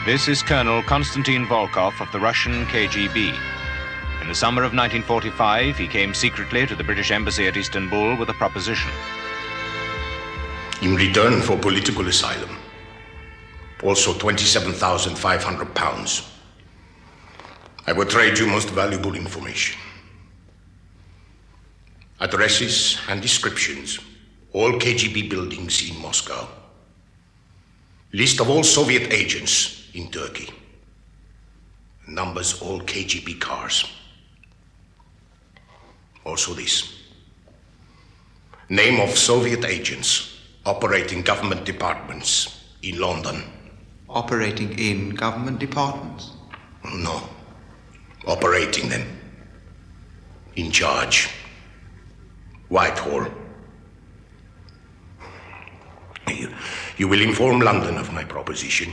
This is Colonel Konstantin Volkov of the Russian KGB. In the summer of 1945, he came secretly to the British Embassy at Istanbul with a proposition. In return for political asylum, also 27,500 pounds, I will trade you most valuable information. Addresses and descriptions, all KGB buildings in Moscow. List of all Soviet agents in Turkey. Numbers all KGB cars. Also this. Name of Soviet agents operating government departments in London. Operating in government departments? No. Operating them. In charge. Whitehall. You will inform London of my proposition.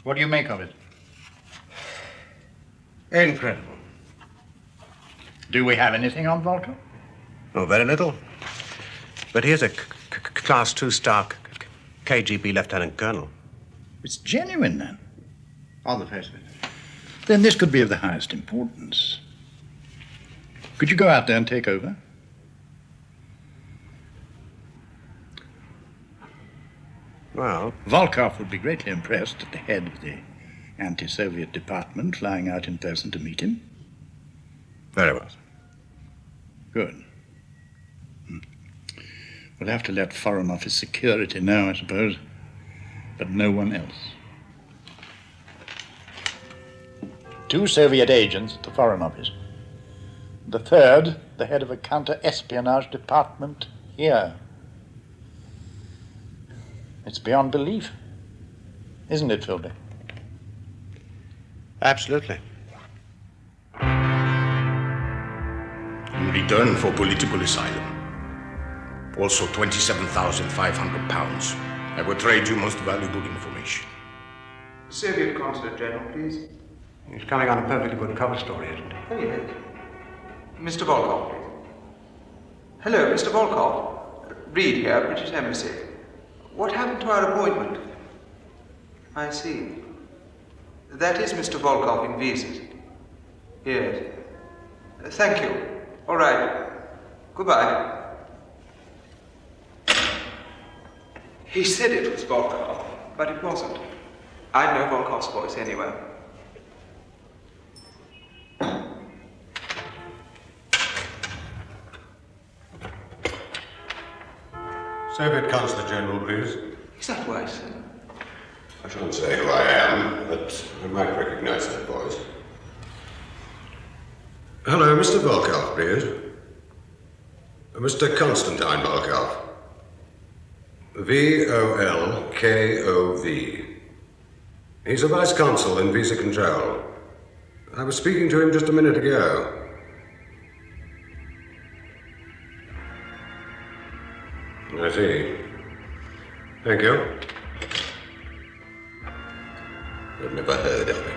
What do you make of it? Incredible. Do we have anything on Volkov? Oh, very little. But here's a Class 2 star KGB Lieutenant Colonel. It's genuine, then? On the face of it. Then this could be of the highest importance. Could you go out there and take over? Well, Volkov would be greatly impressed at the head of the anti-Soviet department flying out in person to meet him. very well. Good. We'll have to let Foreign Office security know, I suppose, but no one else. 2 Soviet agents at the Foreign Office. The third, the head of a counter-espionage department here. It's beyond belief, isn't it, Philby? Absolutely. In return for political asylum, also 27,500 pounds, I will trade you most valuable information. Soviet Consulate General, please. He's coming on a perfectly good cover story, isn't he? Oh, yes. Mr. Volkov, please. Hello, Mr. Volkov. Reed here, British Embassy. What happened to our appointment? I see. That is Mr. Volkov in visas. Yes. Thank you. All right. Goodbye. He said it was Volkov, but it wasn't. I know Volkov's voice anyway. Soviet Consulate General, please. Is that wise, sir? I shouldn't say who I am, but I might recognize that voice. Hello, Mr. Volkov, please. Mr. Konstantin Volkov. V-O-L-K-O-V. He's a vice consul in visa control. I was speaking to him just a minute ago. I see. Thank you. I've never heard of him.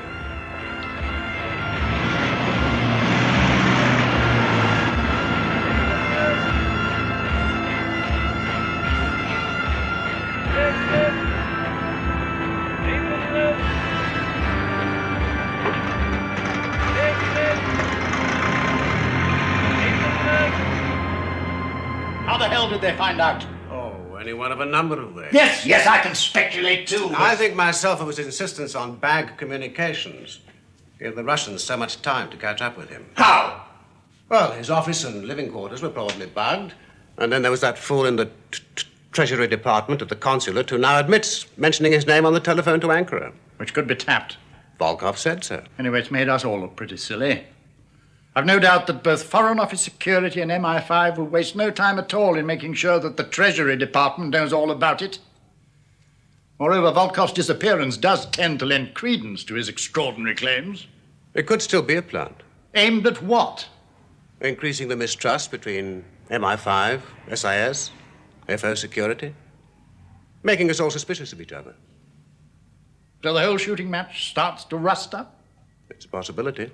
How the hell did they find out? Oh, any one of a number of ways. Yes, I can speculate too. I think myself it was his insistence on bag communications. Gave the Russians so much time to catch up with him. How? Well, his office and living quarters were probably bugged. And then there was that fool in the Treasury Department at the consulate who now admits mentioning his name on the telephone to Ankara. Which could be tapped. Volkov said so. Anyway, it's made us all look pretty silly. I've no doubt that both Foreign Office security and MI5 will waste no time at all in making sure that the Treasury Department knows all about it. Moreover, Volkov's disappearance does tend to lend credence to his extraordinary claims. It could still be a plant. Aimed at what? Increasing the mistrust between MI5, SIS, FO security. Making us all suspicious of each other. So the whole shooting match starts to rust up? It's a possibility.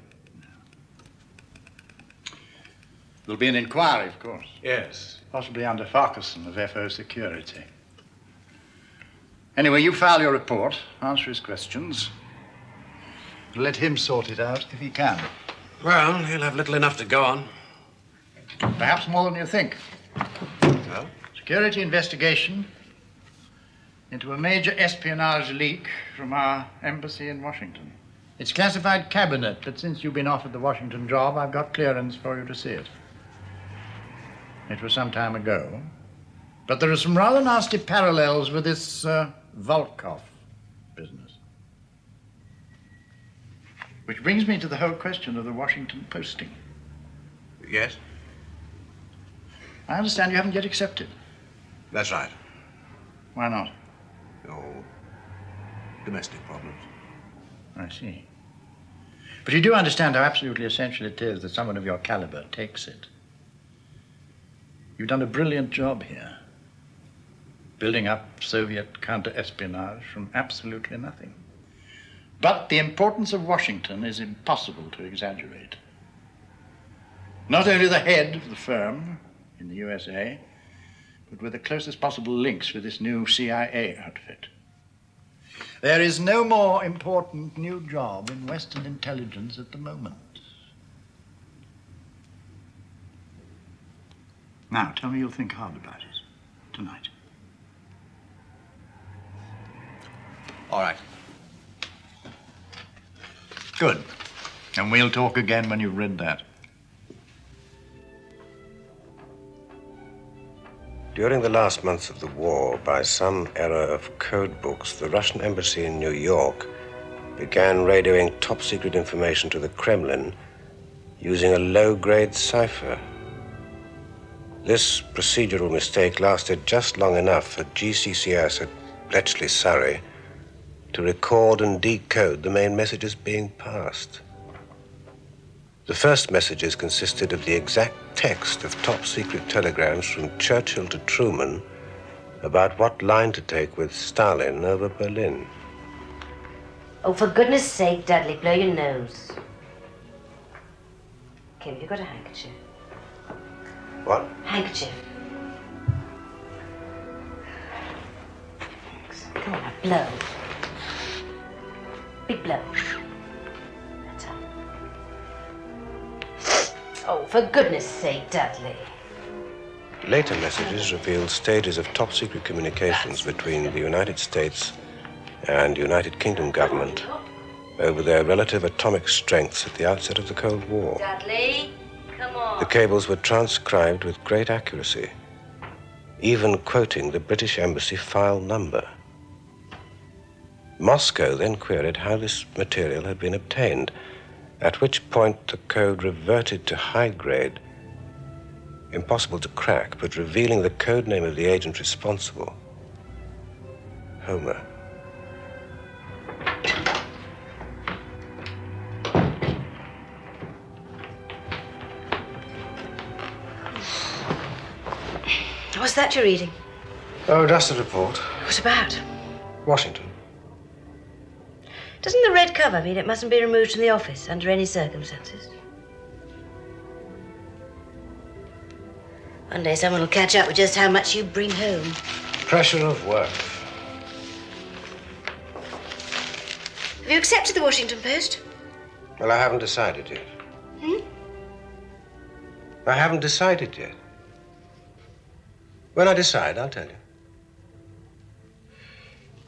There'll be an inquiry, of course. Yes. Possibly under Farquharson of FO security. Anyway, you file your report, answer his questions. Let him sort it out if he can. Well, he'll have little enough to go on. Perhaps more than you think. Well? Security investigation into a major espionage leak from our embassy in Washington. It's classified cabinet, but since you've been offered the Washington job, I've got clearance for you to see it. It was some time ago, but there are some rather nasty parallels with this Volkov business. Which brings me to the whole question of the Washington posting. Yes? I understand you haven't yet accepted. That's right. Why not? Oh, domestic problems. I see. But you do understand how absolutely essential it is that someone of your caliber takes it. You've done a brilliant job here, building up Soviet counter-espionage from absolutely nothing. But the importance of Washington is impossible to exaggerate. Not only the head of the firm in the USA, but with the closest possible links with this new CIA outfit. There is no more important new job in Western intelligence at the moment. Now, tell me you'll think hard about it tonight. All right. Good. And we'll talk again when you've read that. During the last months of the war, by some error of code books, the Russian embassy in New York began radioing top-secret information to the Kremlin using a low-grade cipher. This procedural mistake lasted just long enough for GCCS at Bletchley, Surrey, to record and decode the main messages being passed. The first messages consisted of the exact text of top-secret telegrams from Churchill to Truman about what line to take with Stalin over Berlin. Oh, for goodness sake, Dudley, blow your nose. Kim, have you got a handkerchief? What? Handkerchief. Come on, now, blow. Big blow. That's all. Oh, for goodness sake, Dudley. Later messages revealed stages of top-secret communications between the United States and United Kingdom government over their relative atomic strengths at the outset of the Cold War. Dudley, come on. The cables were transcribed with great accuracy, even quoting the British Embassy file number. Moscow then queried how this material had been obtained, at which point the code reverted to high grade, impossible to crack, but revealing the code name of the agent responsible, Homer. What's that you're reading? Oh, just a report. What about? Washington. Doesn't the red cover mean it mustn't be removed from the office under any circumstances? One day someone will catch up with just how much you bring home. Pressure of work. Have you accepted the Washington Post? Well, I haven't decided yet. I haven't decided yet. When I decide, I'll tell you.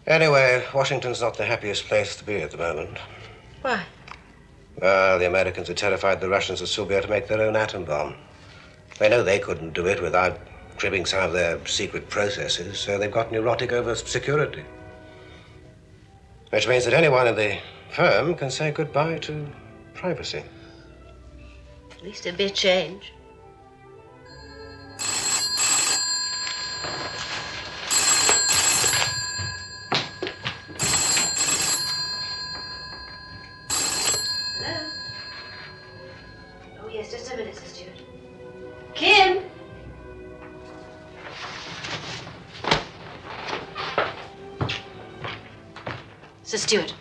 Anyway, Washington's not the happiest place to be at the moment. Why? Well, the Americans are terrified the Russians will still be able to make their own atom bomb. They know they couldn't do it without cribbing some of their secret processes, so they've got neurotic over security. Which means that anyone in the firm can say goodbye to privacy. At least it'd be a change. Just a minute, Sir Stewart. Kim! Sir Stewart.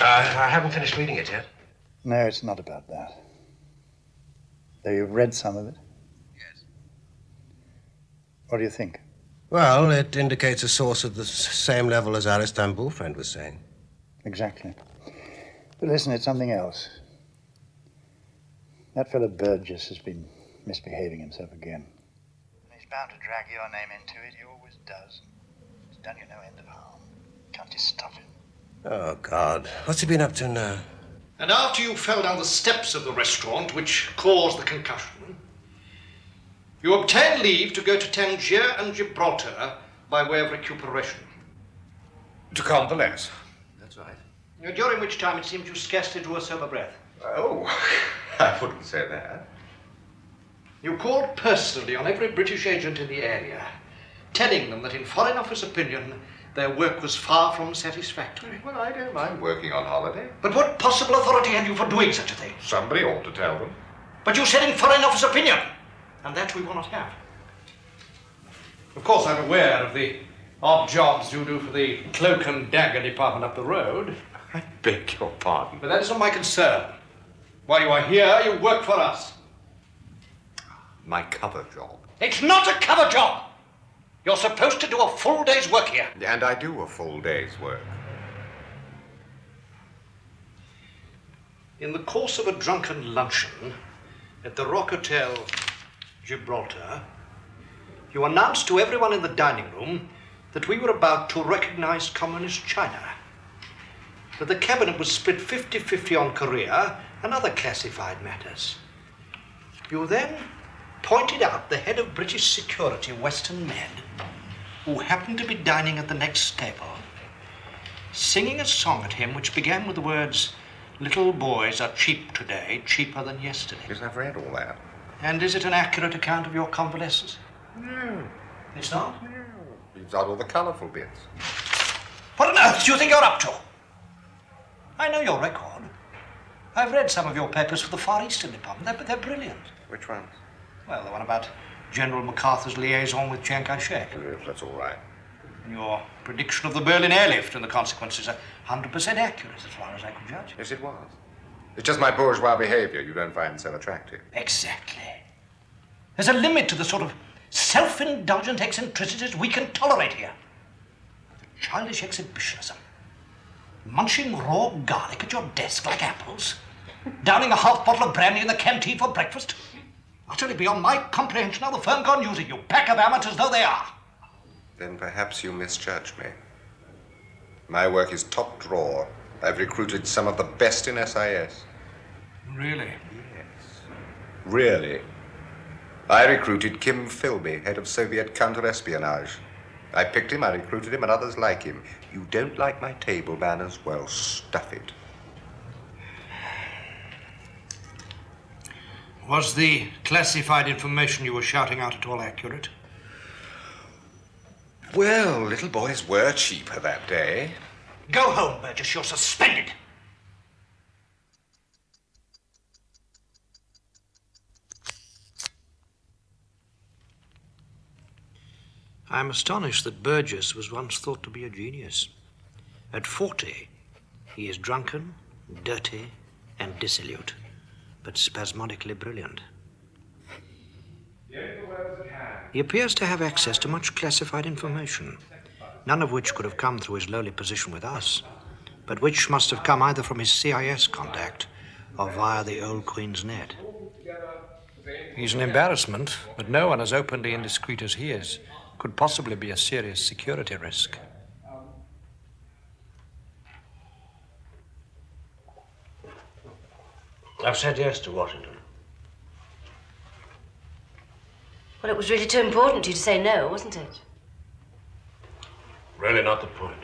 I haven't finished reading it yet. No, it's not about that. Though you've read some of it. Yes. What do you think? Well, it indicates a source at the same level as our Istanbul friend was saying. Exactly. But listen, it's something else. That fellow Burgess has been misbehaving himself again. He's bound to drag your name into it. He always does. He's done you no end of harm. Can't you stop him? Oh, God. What's he been up to now? And after you fell down the steps of the restaurant, which caused the concussion, you obtained leave to go to Tangier and Gibraltar by way of recuperation. To convalesce. That's right. During which time it seems you scarcely drew a sober breath. Oh, I wouldn't say that. You called personally on every British agent in the area, telling them that in Foreign Office opinion, their work was far from satisfactory. Well, I don't mind working on holiday. But what possible authority had you for doing such a thing? Somebody ought to tell them. But you said in Foreign Office opinion, and that we will not have. Of course, I'm aware of the odd jobs you do for the cloak and dagger department up the road. I beg your pardon. But that is not my concern. While you are here, you work for us. My cover job. It's not a cover job. You're supposed to do a full day's work here. And I do a full day's work. In the course of a drunken luncheon at the Rock Hotel, Gibraltar, you announced to everyone in the dining room that we were about to recognize Communist China, that the cabinet was split 50-50 on Korea and other classified matters. You then pointed out the head of British security, Western men, who happened to be dining at the next table, singing a song at him which began with the words, "Little boys are cheap today, cheaper than yesterday." Yes, I've read all that. And is it an accurate account of your convalescence? No. It's not? No. Leaves out all the colourful bits. What on earth do you think you're up to? I know your record. I've read some of your papers for the Far Eastern Department, but they're brilliant. Which ones? Well, the one about General MacArthur's liaison with Chiang Kai-shek. Yes, that's all right. And your prediction of the Berlin airlift and the consequences are 100% accurate as far as I could judge. Yes, it was. It's just my bourgeois behaviour you don't find so attractive. Exactly. There's a limit to the sort of self-indulgent eccentricities we can tolerate here. The childish exhibitionism. Munching raw garlic at your desk like apples. Downing a half bottle of brandy in the canteen for breakfast. Utterly beyond my comprehension how the firm can use it, you pack of amateurs though they are. Then perhaps you misjudge me. My work is top drawer. I've recruited some of the best in SIS. Really? Yes. Really? I recruited Kim Philby, head of Soviet counter-espionage. I picked him, I recruited him, and others like him. You don't like my table manners? Well, stuff it. Was the classified information you were shouting out at all accurate? Well, little boys were cheaper that day. Go home, Burgess. You're suspended. I'm astonished that Burgess was once thought to be a genius. At 40, he is drunken, dirty, and dissolute, but spasmodically brilliant. He appears to have access to much classified information, none of which could have come through his lowly position with us, but which must have come either from his CIS contact or via the old Queen's net. He's an embarrassment, but no one as openly indiscreet as he is could possibly be a serious security risk. I've said yes to Washington. Well, it was really too important to you to say no, wasn't it? Really not the point.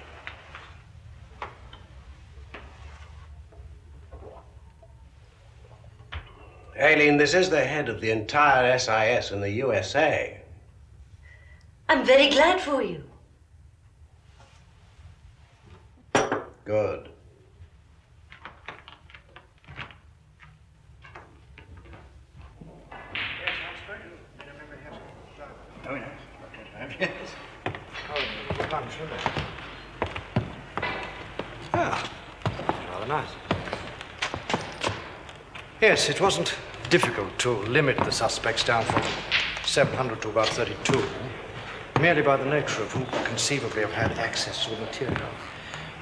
Aileen, this is the head of the entire SIS in the USA. I'm very glad for you. Good. Oh, yes. Ah, rather nice. Yes, it wasn't difficult to limit the suspects down from 700 to about 32. merely by the nature of who could conceivably have had access to the material.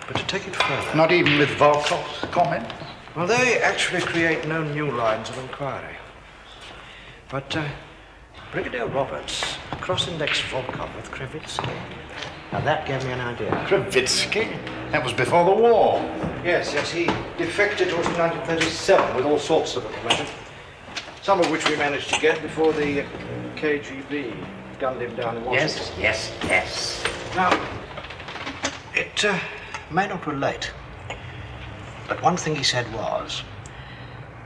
But to take it further... Not even with Volkov's comment? Well, they actually create no new lines of inquiry. But Brigadier Roberts cross-indexed Volkov with Krivitsky. Now, that gave me an idea. Krivitsky? That was before the war. Yes, he defected to us in 1937 with all sorts of information. Some of which we managed to get before the KGB gunned him down in Washington. Yes. Now, it may not relate, but one thing he said was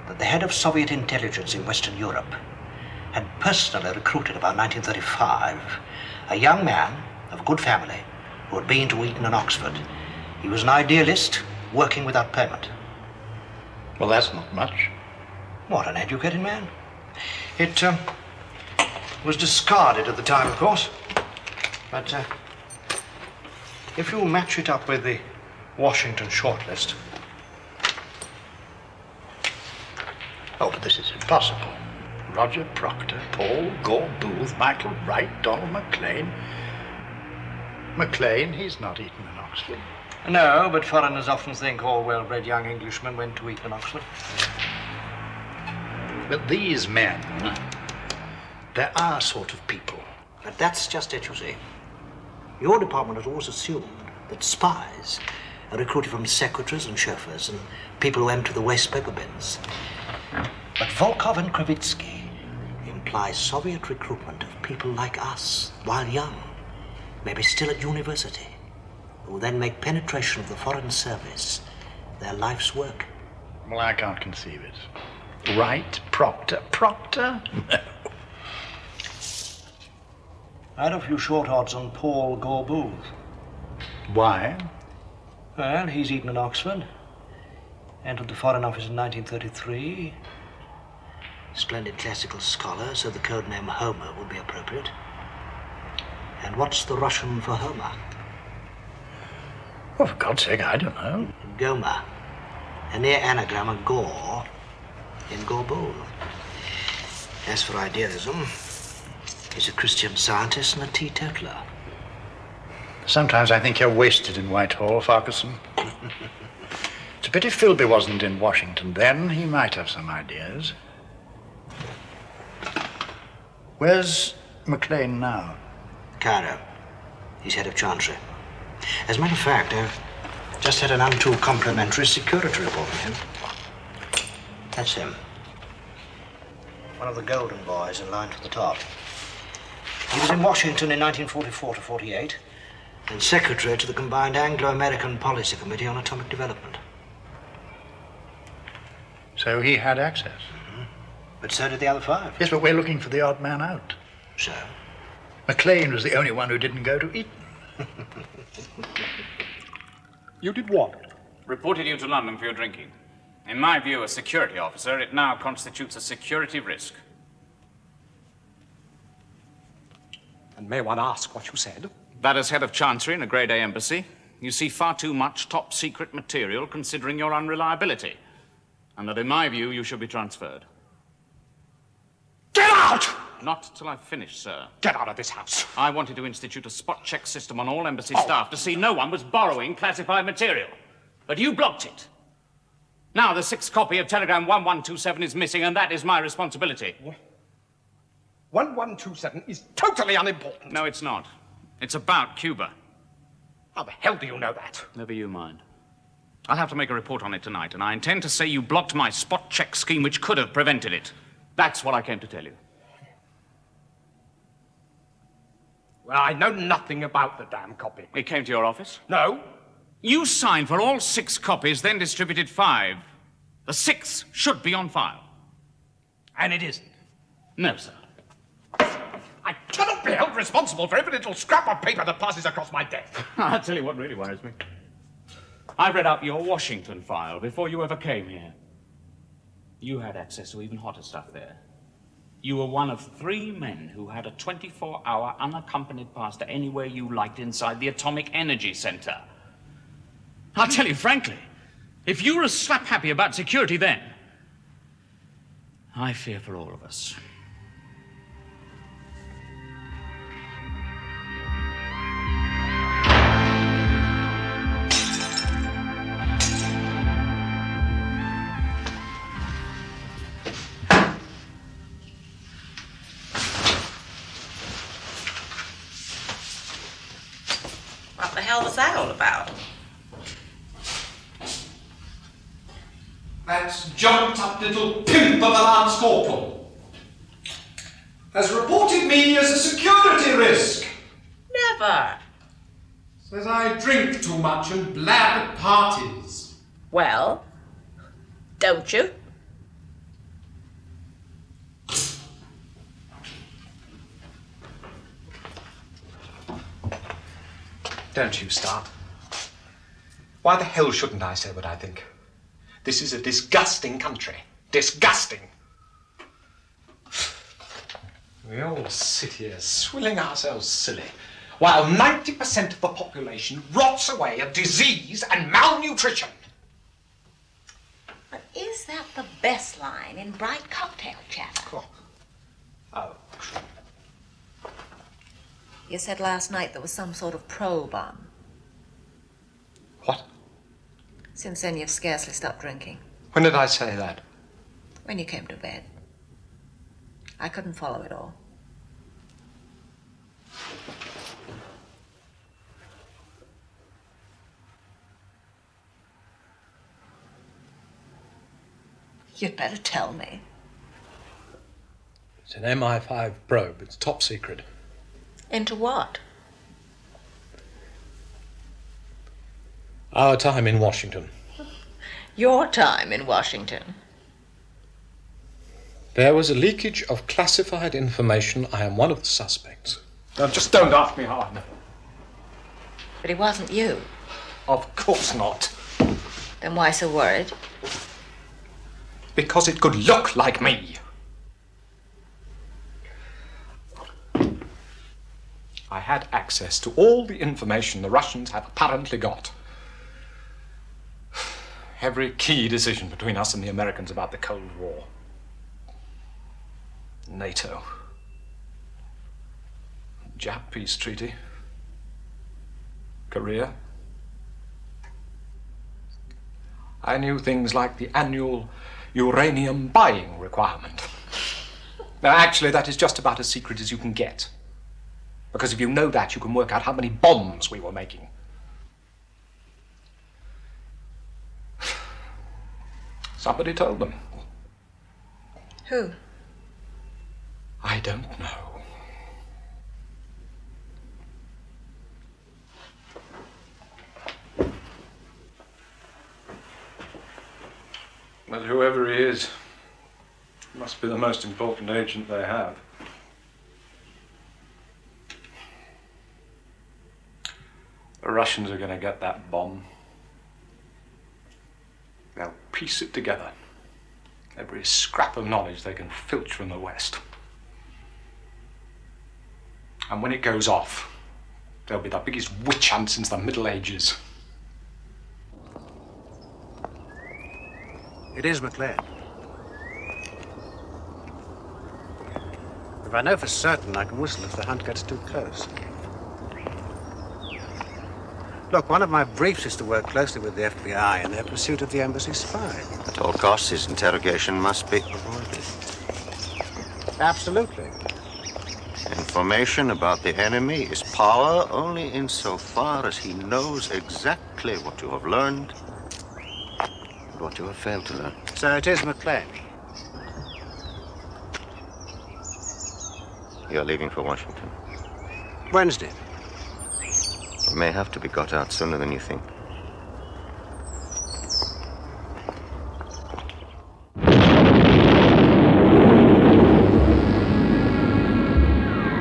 that the head of Soviet intelligence in Western Europe had personally recruited about 1935 a young man of good family who had been to Eton and Oxford. He was an idealist working without payment. Well, that's not much. What, an educated man? It was discarded at the time, of course. But if you match it up with the Washington shortlist... Oh, but this is impossible. Roger Proctor, Paul Gore Booth, Michael Wright, Donald Maclean. Maclean, he's not Eton and Oxford. No, but foreigners often think all well-bred young Englishmen went to Eton and Oxford. But these men, they're our sort of people. But that's just it, you see. Your department has always assumed that spies are recruited from secretaries and chauffeurs and people who empty the waste paper bins. But Volkov and Krivitsky imply Soviet recruitment of people like us while young, maybe still at university, who will then make penetration of the foreign service their life's work. Well, I can't conceive it. Wright, Proctor? No. I had a few short odds on Paul Gore Booth. Why? Well, he's Eton and Oxford. Entered the Foreign Office in 1933. Splendid classical scholar, so the code name Homer would be appropriate. And what's the Russian for Homer? Well, for God's sake, I don't know. Gomer. A near anagram of Gore in Gore Booth. As for idealism, he's a Christian Scientist and a teetotaler. Sometimes I think you're wasted in Whitehall, Farquharson. It's a pity Philby wasn't in Washington then. He might have some ideas. Where's Maclean now? Cairo. He's head of Chancery. As a matter of fact, I've just had an untrue complimentary security report from him. That's him. One of the golden boys in line to the top. He was in Washington in 1944 to 48 and secretary to the combined Anglo-American Policy Committee on Atomic Development. So he had access? Mm-hmm. But so did the other five. Yes, but we're looking for the odd man out. So? Maclean was the only one who didn't go to Eton. You did what? Reported you to London for your drinking. In my view, as security officer, it now constitutes a security risk. And may one ask what you said? That as head of Chancery in a Grade A embassy, you see far too much top-secret material considering your unreliability. And that in my view, you should be transferred. Get out! Not till I've finished, sir. Get out of this house. I wanted to institute a spot check system on all embassy staff to see no one was borrowing classified material. But you blocked it. Now the 6th copy of telegram 1127 is missing, and that is my responsibility. 1127 is totally unimportant. No, it's not. It's about Cuba. How the hell do you know that? Never you mind. I'll have to make a report on it tonight, and I intend to say you blocked my spot check scheme, which could have prevented it. That's what I came to tell you. Well, I know nothing about the damn copy. It came to your office? No. You signed for all 6 copies, then distributed 5. The 6th should be on file. And it isn't? No, sir. I cannot be held responsible for every little scrap of paper that passes across my desk. I'll tell you what really worries me. I read out your Washington file before you ever came here. You had access to even hotter stuff there. You were one of 3 men who had a 24-hour unaccompanied pass to anywhere you liked inside the Atomic Energy Center. I'll tell you frankly, if you were as slap-happy about security then, I fear for all of us. hell was that all about? That jumped up little pimp of a lance corporal has reported me as a security risk. Never. Says I drink too much and blab at parties. Well, don't you? Don't you start. Why the hell shouldn't I say what I think? This is a disgusting country. Disgusting. We all sit here swilling ourselves silly, while 90% of the population rots away of disease and malnutrition. But is that the best line in bright cocktail chatter? Oh. You said last night there was some sort of probe on. What? Since then, you've scarcely stopped drinking. When did I say that? When you came to bed. I couldn't follow it all. You'd better tell me. It's an MI5 probe. It's top secret. Into what? Our time in Washington. Your time in Washington. There was a leakage of classified information. I am one of the suspects. Now, just don't ask me how I know. But it wasn't you. Of course not. Then why so worried? Because it could look like me. I had access to all the information the Russians have apparently got. Every key decision between us and the Americans about the Cold War. NATO. Jap peace treaty. Korea. I knew things like the annual uranium buying requirement. Now, actually, that is just about as secret as you can get. Because if you know that, you can work out how many bombs we were making. Somebody told them. Who? I don't know. But whoever he is, must be the most important agent they have. The Russians are going to get that bomb. They'll piece it together. Every scrap of knowledge they can filch from the West. And when it goes off, there'll be the biggest witch hunt since the Middle Ages. It is Maclean. If I know for certain, I can whistle if the hunt gets too close. Look, one of my briefs is to work closely with the FBI in their pursuit of the embassy spy. At all costs, his interrogation must be avoided. Absolutely. Information about the enemy is power only insofar as he knows exactly what you have learned and what you have failed to learn. So it is Maclean. You're leaving for Washington. Wednesday. It may have to be got out sooner than you think.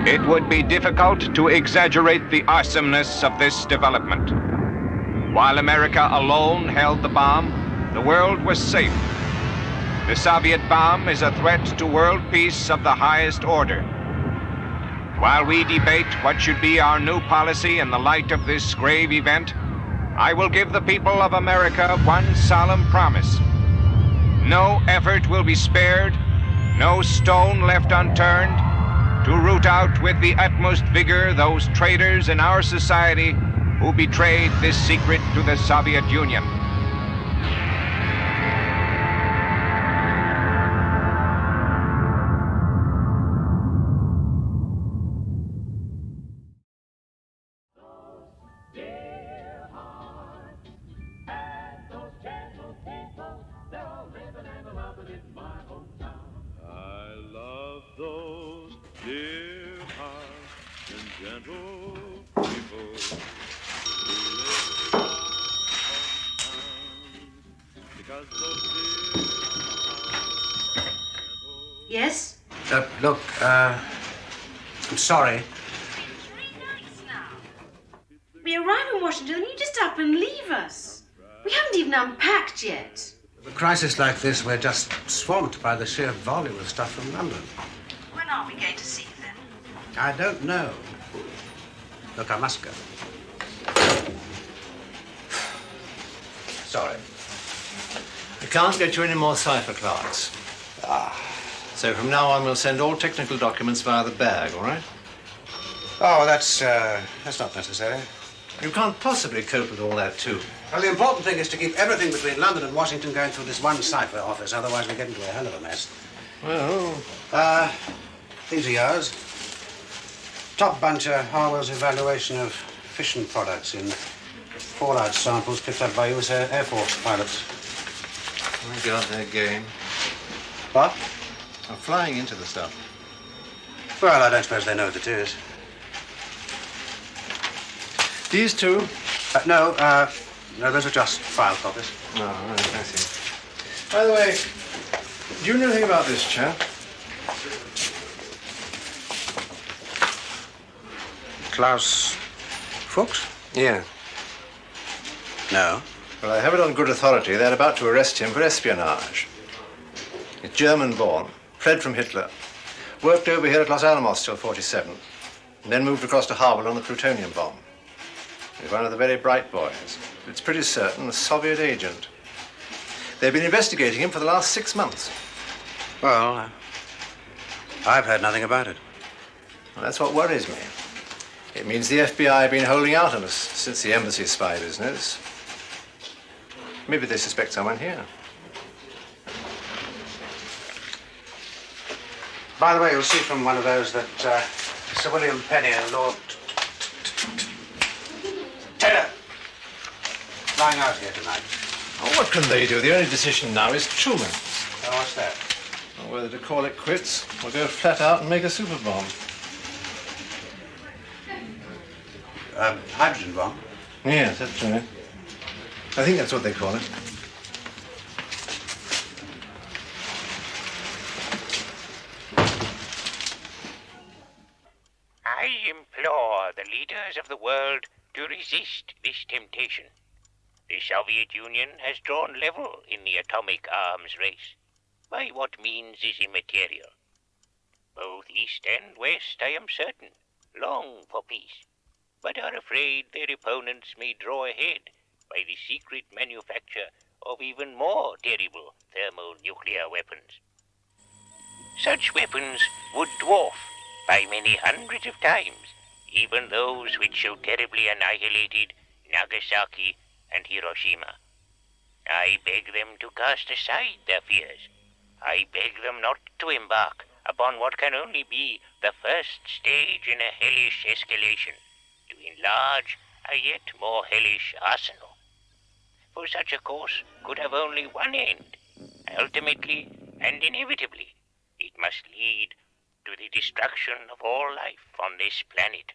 It would be difficult to exaggerate the awesomeness of this development. While America alone held the bomb, the world was safe. The Soviet bomb is a threat to world peace of the highest order. While we debate what should be our new policy in the light of this grave event, I will give the people of America one solemn promise. No effort will be spared, no stone left unturned, to root out with the utmost vigor those traitors in our society who betrayed this secret to the Soviet Union. Day Yes? Look, I'm sorry. We arrive in Washington and you just up and leave us. We haven't even unpacked yet. With a crisis like this, we're just swamped by the sheer volume of stuff from London. When are we going to see you then? I don't know. Look, I must go. Sorry. We can't get you any more cipher clerks. So from now on, we'll send all technical documents via the bag, all right? Oh, that's not necessary. You can't possibly cope with all that, too. Well, the important thing is to keep everything between London and Washington going through this one cipher office, otherwise we get into a hell of a mess. Well... these are yours. Top bunch are Harwell's evaluation of fission products in fallout samples picked up by US Air Force pilots. My God, their game. What? I'm flying into the stuff. Well, I don't suppose they know what it is. These two? No, those are just file copies. No, right, I see. By the way, do you know anything about this chap? Klaus Fuchs? Yeah. No. Well, I have it on good authority. They're about to arrest him for espionage. He's German-born, fled from Hitler, worked over here at Los Alamos till 47, and then moved across to Harwell on the plutonium bomb. He's one of the very bright boys. It's pretty certain a Soviet agent. They've been investigating him for the last 6 months. Well, I've heard nothing about it. Well, that's what worries me. It means the FBI have been holding out on us since the embassy spy business. Maybe they suspect someone here. By the way, you'll see from one of those that Sir William Penny and Lord Taylor flying out here tonight. Oh, what can they do? The only decision now is Truman. Oh, what's that? Or whether to call it quits or go flat out and make a super bomb. Hydrogen bomb? Yes, that's right. I think that's what they call it. I implore the leaders of the world to resist this temptation. The Soviet Union has drawn level in the atomic arms race. By what means is immaterial. Both East and West, I am certain, long for peace, but are afraid their opponents may draw ahead by the secret manufacture of even more terrible thermonuclear weapons. Such weapons would dwarf by many hundreds of times even those which so terribly annihilated Nagasaki and Hiroshima. I beg them to cast aside their fears. I beg them not to embark upon what can only be the first stage in a hellish escalation, to enlarge a yet more hellish arsenal. For such a course could have only one end. Ultimately and inevitably, it must lead to the destruction of all life on this planet.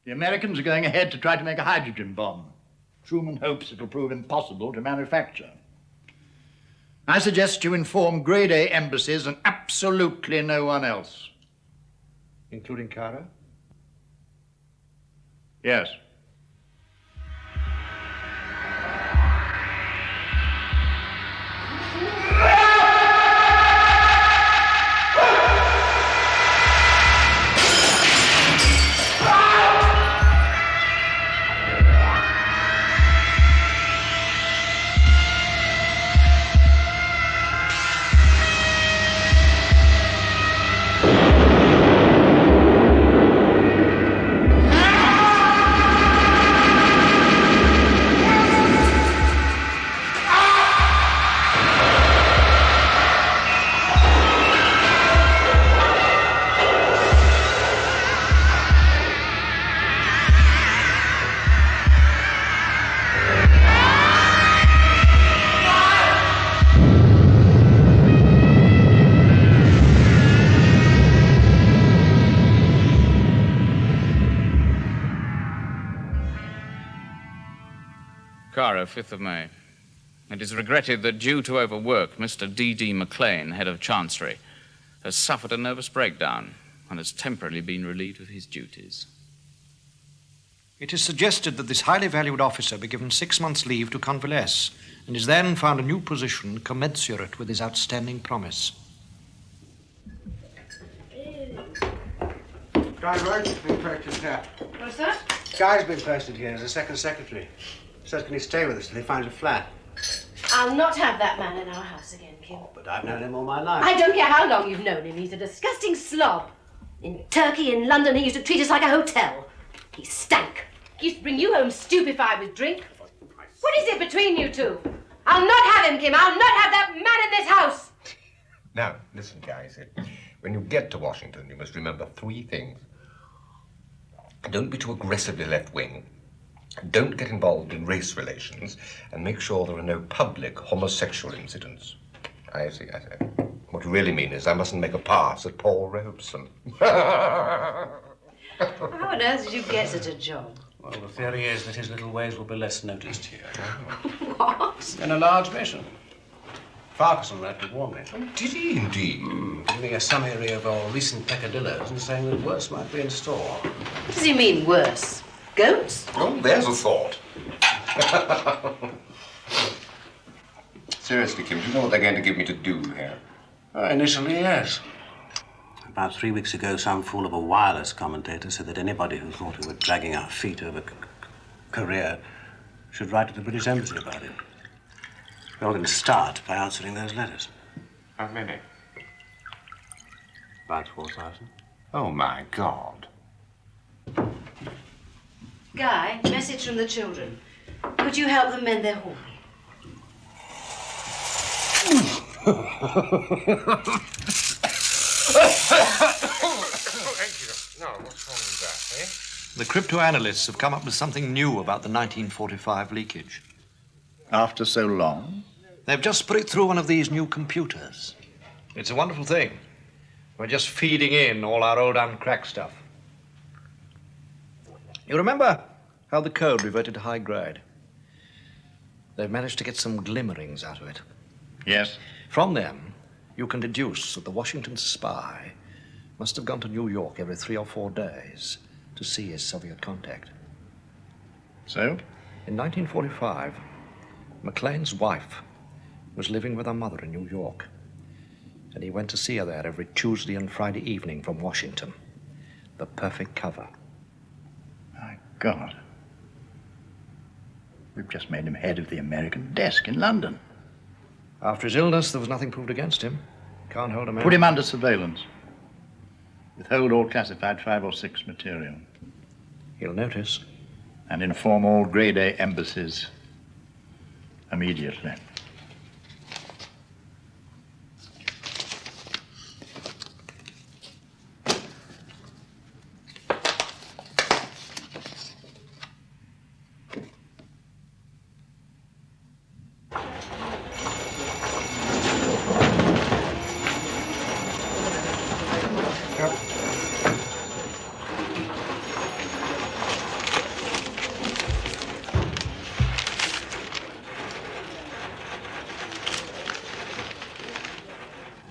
The Americans are going ahead to try to make a hydrogen bomb. Truman hopes it'll prove impossible to manufacture. I suggest you inform Grade A embassies and absolutely no one else. Including Cairo? Yes. Cairo, 5th of May. It is regretted that due to overwork, Mr. D.D. Maclean, head of Chancery, has suffered a nervous breakdown and has temporarily been relieved of his duties. It is suggested that this highly valued officer be given 6 months' leave to convalesce and is then found a new position commensurate with his outstanding promise. Guy Roach has been posted here. What's that? Guy's been posted here as a second secretary. Says, can he stay with us till he finds a flat? I'll not have that man in our house again, Kim. But I've known him all my life. I don't care how long you've known him. He's a disgusting slob. In Turkey, in London, he used to treat us like a hotel. He stank. He used to bring you home stupefied with drink. What is it between you two? I'll not have him, Kim. I'll not have that man in this house. Now, listen, guys. When you get to Washington, you must remember 3 things. Don't be too aggressively left-wing. Don't get involved in race relations. And make sure there are no public homosexual incidents. I see. What you really mean is I mustn't make a pass at Paul Robeson. How on earth did you get such a job? Well, the theory is that his little ways will be less noticed here. What? In a large mission. Farquharson wrote to warn me. Oh, did he indeed? Giving a summary of our recent peccadillos and saying that worse might be in store. What does he mean, worse? Goats? Oh, there's a thought. Seriously, Kim, do you know what they're going to give me to do here? Initially, yes. About 3 weeks ago, some fool of a wireless commentator said that anybody who thought we were dragging our feet over career should write to the British Embassy about it. We're all going to start by answering those letters. How many? About 4,000. Oh, my God. Guy, message from the children. Could you help them mend their horn? Thank you. No, what's wrong with that, eh? The cryptoanalysts have come up with something new about the 1945 leakage. After so long? They've just put it through one of these new computers. It's a wonderful thing. We're just feeding in all our old uncracked stuff. You remember how the code reverted to high grade? They've managed to get some glimmerings out of it. Yes. From them, you can deduce that the Washington spy must have gone to New York every 3 or 4 days to see his Soviet contact. So? In 1945, Maclean's wife was living with her mother in New York, and he went to see her there every Tuesday and Friday evening from Washington. The perfect cover. My God. We've just made him head of the American desk in London. After his illness, there was nothing proved against him. Can't hold him out. Put him under surveillance. Withhold all classified 5 or 6 material. He'll notice. And inform all grade A embassies immediately.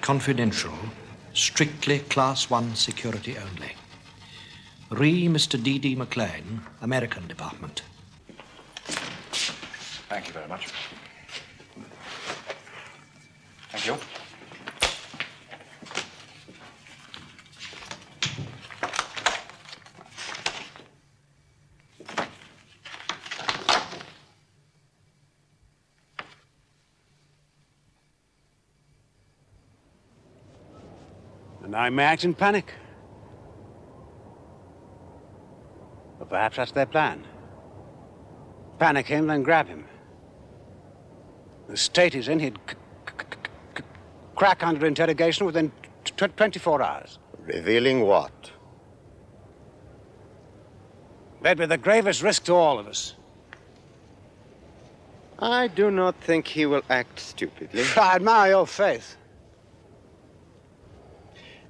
Confidential, strictly Class 1 security only. Re Mr. D.D. Maclean, American Department. Thank you very much. Thank you. And I may act in panic. But perhaps that's their plan. Panic him, then grab him. The state he's in, he'd crack under interrogation within 24 hours. Revealing what? That'd be the gravest risk to all of us. I do not think he will act stupidly. I admire your faith.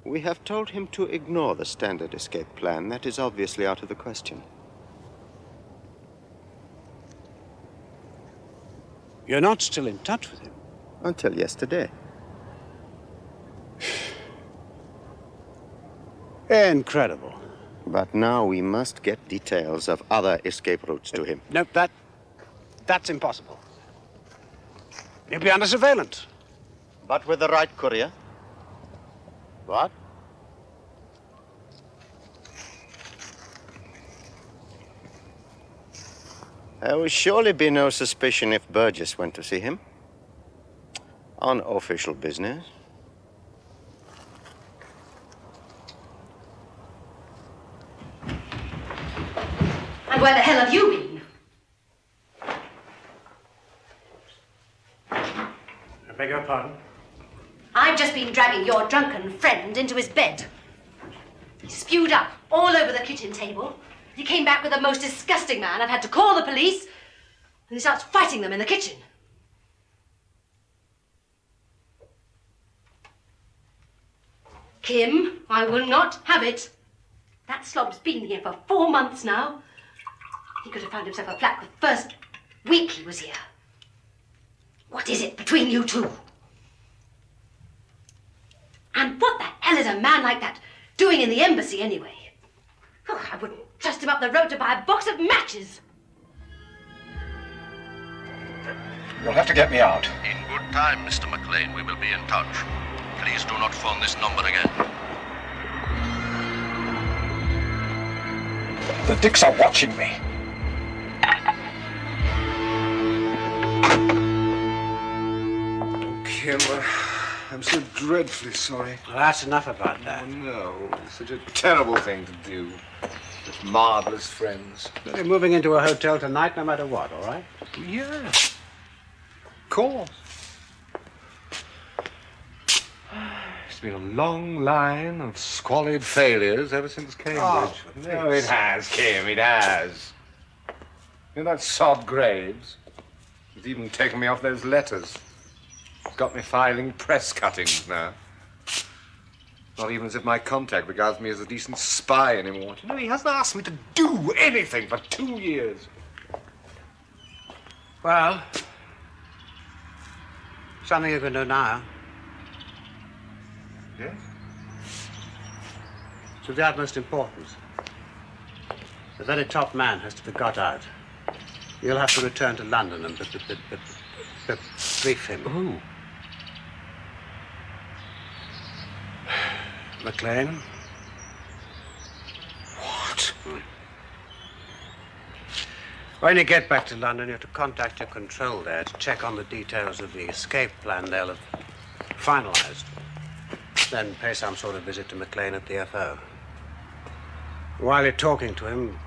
We have told him to ignore the standard escape plan. That is obviously out of the question. You're not still in touch with him? Until yesterday. Incredible. But now we must get details of other escape routes to him. No, that's impossible. He'll be under surveillance. But with the right courier? What? There will surely be no suspicion if Burgess went to see him. On official business. And where the hell have you been? I beg your pardon? I've just been dragging your drunken friend into his bed. He spewed up all over the kitchen table. He came back with the most disgusting man. I've had to call the police. And he starts fighting them in the kitchen. Kim, I will not have it. That slob's been here for 4 months now. He could have found himself a flat the first week he was here. What is it between you two? And what the hell is a man like that doing in the embassy anyway? Oh, I wouldn't trust him up the road to buy a box of matches. You'll have to get me out. In good time, Mr. Maclean. We will be in touch. Please do not phone this number again. The dicks are watching me. Kim, I'm so dreadfully sorry. Well, that's enough about that. Oh, no. It's such a terrible thing to do. Such marvelous friends. You're moving into a hotel tonight no matter what, all right? Yeah. Of course. It's been a long line of squalid failures ever since Cambridge. Oh, no, it has, Kim, it has. You know that sod Graves? He's even taken me off those letters. Got me filing press cuttings now. Not even as if my contact regards me as a decent spy anymore. You know, he hasn't asked me to do anything for 2 years. Well, something you can do now. Yes? It's of the utmost importance. The very top man has to be got out. You'll have to return to London and brief him. Who? Maclean. What? When you get back to London, you have to contact your control there to check on the details of the escape plan they'll have finalized. Then pay some sort of visit to Maclean at the FO. While you're talking to him,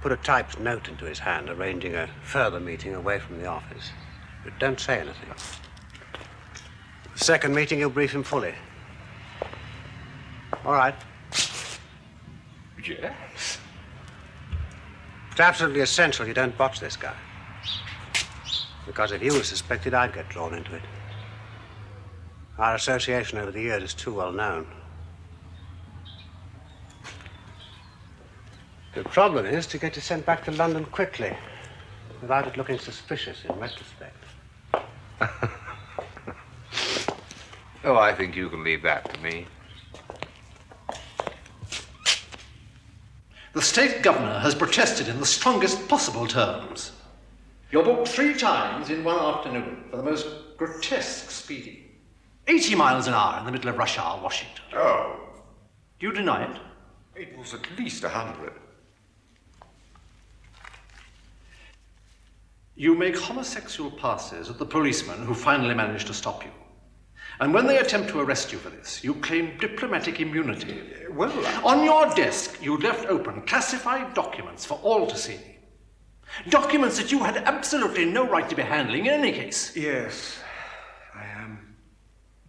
put a typed note into his hand, arranging a further meeting away from the office. But don't say anything. The second meeting, you'll brief him fully. All right. Yes. It's absolutely essential you don't botch this guy. Because if you were suspected, I'd get drawn into it. Our association over the years is too well known. The problem is to get you sent back to London quickly, without it looking suspicious in retrospect. Oh, I think you can leave that to me. The state governor has protested in the strongest possible terms. You're booked 3 times in one afternoon for the most grotesque speeding. 80 miles an hour in the middle of rush hour, Washington. Oh. Do you deny it? It was at least 100. You make homosexual passes at the policemen who finally manage to stop you. And when they attempt to arrest you for this, you claim diplomatic immunity. Well, on your desk, you left open classified documents for all to see. Documents that you had absolutely no right to be handling in any case. Yes, I am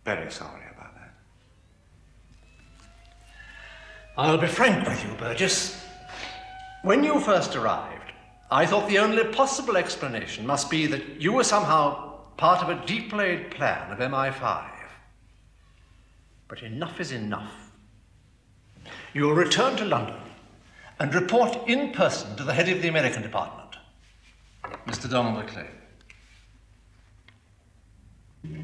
very sorry about that. I'll be frank with you, Burgess. When you first arrived, I thought the only possible explanation must be that you were somehow part of a deep-laid plan of MI5. But enough is enough. You'll return to London and report in person to the head of the American department, Mr. Donald Maclean. Come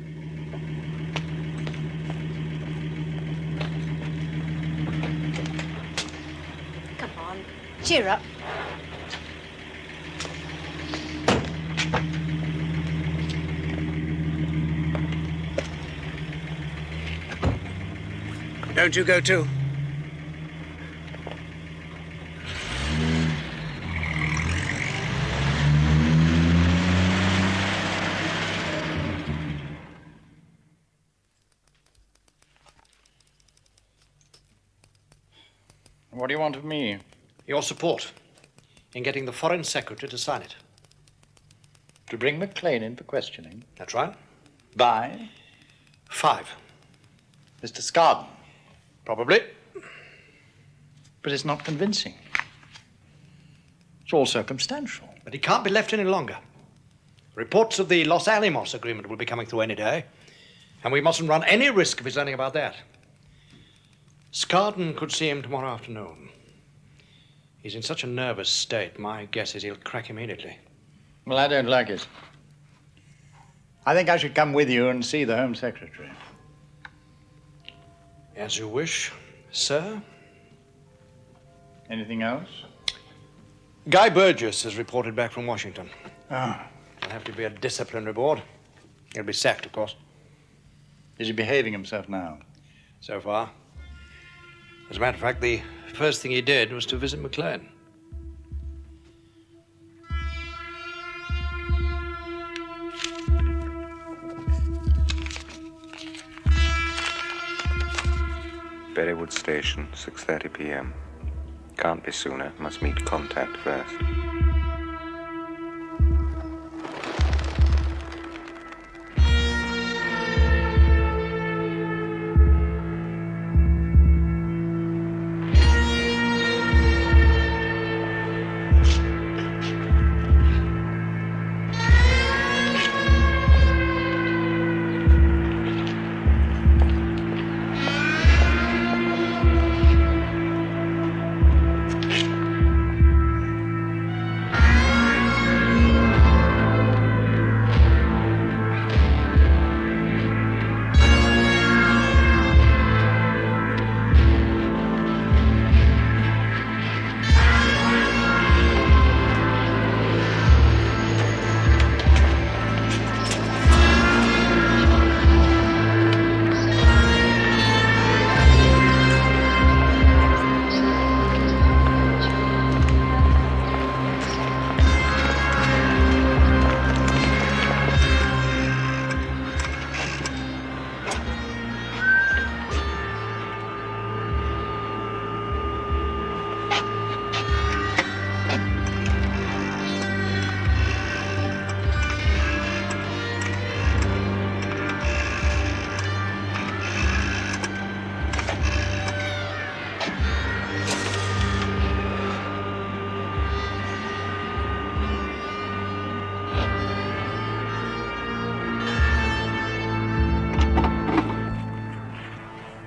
on, cheer up. Don't you go too? What do you want of me? Your support in getting the Foreign Secretary to sign it. To bring Maclean in for questioning? That's right. By? 5. Mr. Scarden? Probably. But it's not convincing. It's all circumstantial. But he can't be left any longer. Reports of the Los Alamos agreement will be coming through any day, and we mustn't run any risk of his learning about that. Scarden could see him tomorrow afternoon. He's in such a nervous state, my guess is he'll crack immediately. Well, I don't like it. I think I should come with you and see the Home Secretary. As you wish, sir. Anything else? Guy Burgess has reported back from Washington. Ah. There'll have to be a disciplinary board. He'll be sacked, of course. Is he behaving himself now? So far. As a matter of fact, the first thing he did was to visit Maclean. Berrywood Station, 6:30 p.m. Can't be sooner. Must meet contact first.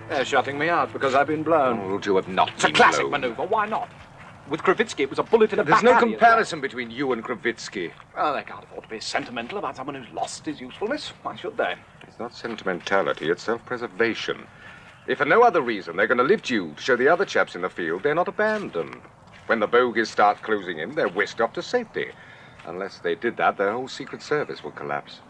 They're shutting me out because I've been blown. Oh, would you have not It's a been classic blown? maneuver. Why not? With Kravitsky, it was a bullet in a There's back no alley. comparison between you and Kravitsky. Well, they can't afford to be sentimental about someone who's lost his usefulness. Why should they? It's not sentimentality, it's self-preservation. If for no other reason, they're going to lift you to show the other chaps in the field they're not abandoned. When the bogies start closing in, they're whisked off to safety. Unless they did that, their whole Secret Service would collapse.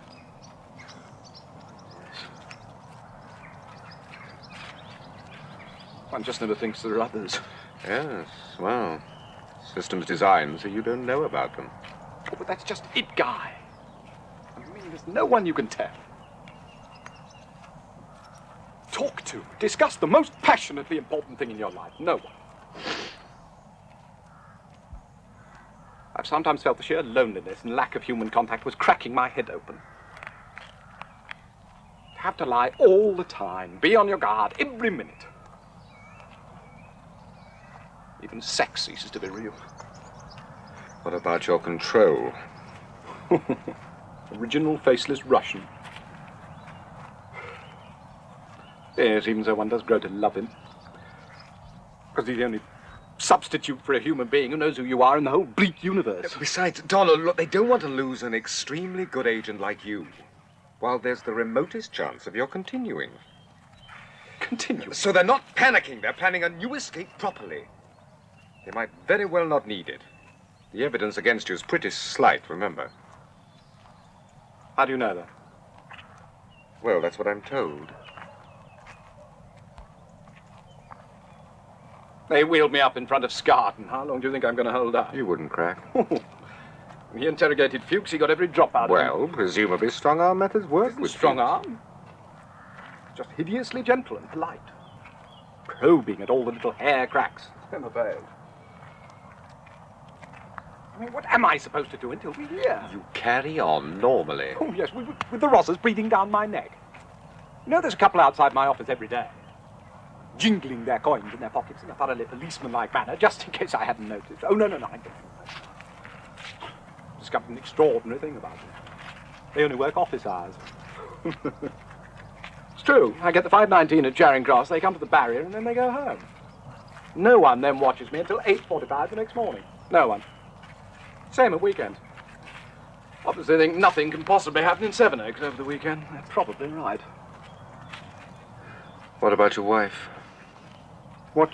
One just never thinks there are others. Yes, well, systems designed so you don't know about them. Oh, but that's just it, Guy. I mean, there's no one you can tell. Talk to, discuss the most passionately important thing in your life. No one. I've sometimes felt the sheer loneliness and lack of human contact was cracking my head open. Have to lie all the time, be on your guard every minute. Even sex ceases to be real. What about your control? Original faceless Russian. Yes, even so one does grow to love him. Because he's the only substitute for a human being who knows who you are in the whole bleak universe. Besides, Donald, look, they don't want to lose an extremely good agent like you. while there's the remotest chance of your continuing. Continue? So they're not panicking. They're planning a new escape properly. They might very well not need it. The evidence against you is pretty slight, remember? How do you know that? Well, that's what I'm told. They wheeled me up in front of Scarton. How long do you think I'm going to hold out? You wouldn't crack. He interrogated Fuchs. He got every drop out of him. Well, presumably strong-arm methods work with strong arm. Just hideously gentle and polite. Probing at all the little hair cracks. I'm afraid. I mean, what am I supposed to do until we hear? You carry on normally. Oh, yes, with the Rosses breathing down my neck. You know, there's a couple outside my office every day, jingling their coins in their pockets in a thoroughly policeman-like manner, just in case I hadn't noticed. Oh, no, I don't. Discovered an extraordinary thing about them. They only work office hours. It's true. I get the 5:19 at Charing Cross, they come to the barrier, and then they go home. No one then watches me until 8:45 the next morning. No one. Same at weekends. Obviously, they think nothing can possibly happen in Sevenoaks over the weekend. They're probably right. What about your wife? Well,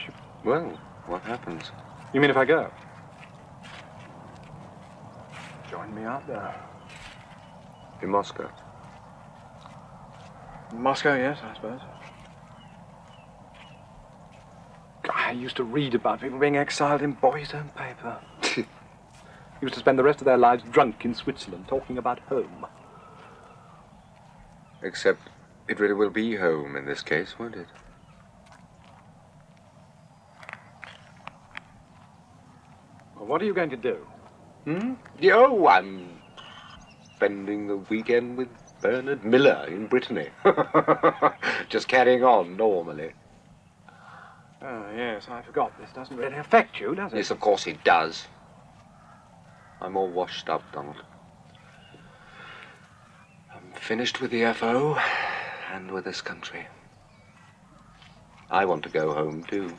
what happens? You mean if I go? Join me out there. In Moscow? In Moscow, yes, I suppose. I used to read about people being exiled in boys' own paper. Used to spend the rest of their lives drunk in Switzerland, talking about home. Except it really will be home in this case, won't it? Well, what are you going to do? Oh, I'm spending the weekend with Bernard Miller in Brittany. Just carrying on normally. Oh, yes, I forgot. This doesn't really affect you, does it? Yes, of course it does. I'm all washed up, Donald. I'm finished with the FO and with this country. I want to go home, too.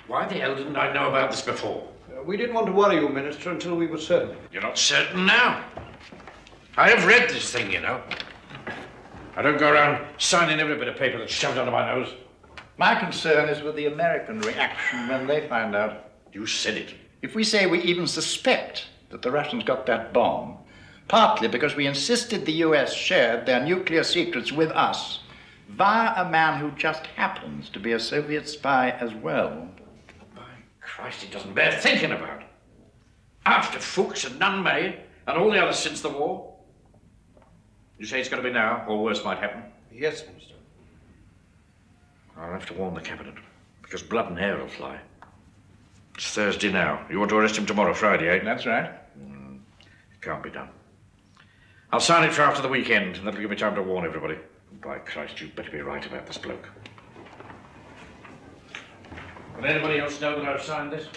Why the hell didn't I know about this before? We didn't want to worry you, Minister, until we were certain. You're not certain now? I have read this thing, you know. I don't go around signing every bit of paper that's shoved under my nose. My concern is with the American reaction when they find out. You said it. If we say we even suspect that the Russians got that bomb, partly because we insisted the US shared their nuclear secrets with us, via a man who just happens to be a Soviet spy as well. By Christ, it doesn't bear thinking about. After Fuchs and Nunn-May and all the others since the war. You say it's going to be now, or worse might happen? Yes, Minister. I'll have to warn the cabinet, because blood and hair will fly. It's Thursday now. You want to arrest him tomorrow, Friday, eh? That's right. It can't be done. I'll sign it for after the weekend, and that'll give me time to warn everybody. By Christ, you'd better be right about this bloke. Will anybody else know that I've signed this?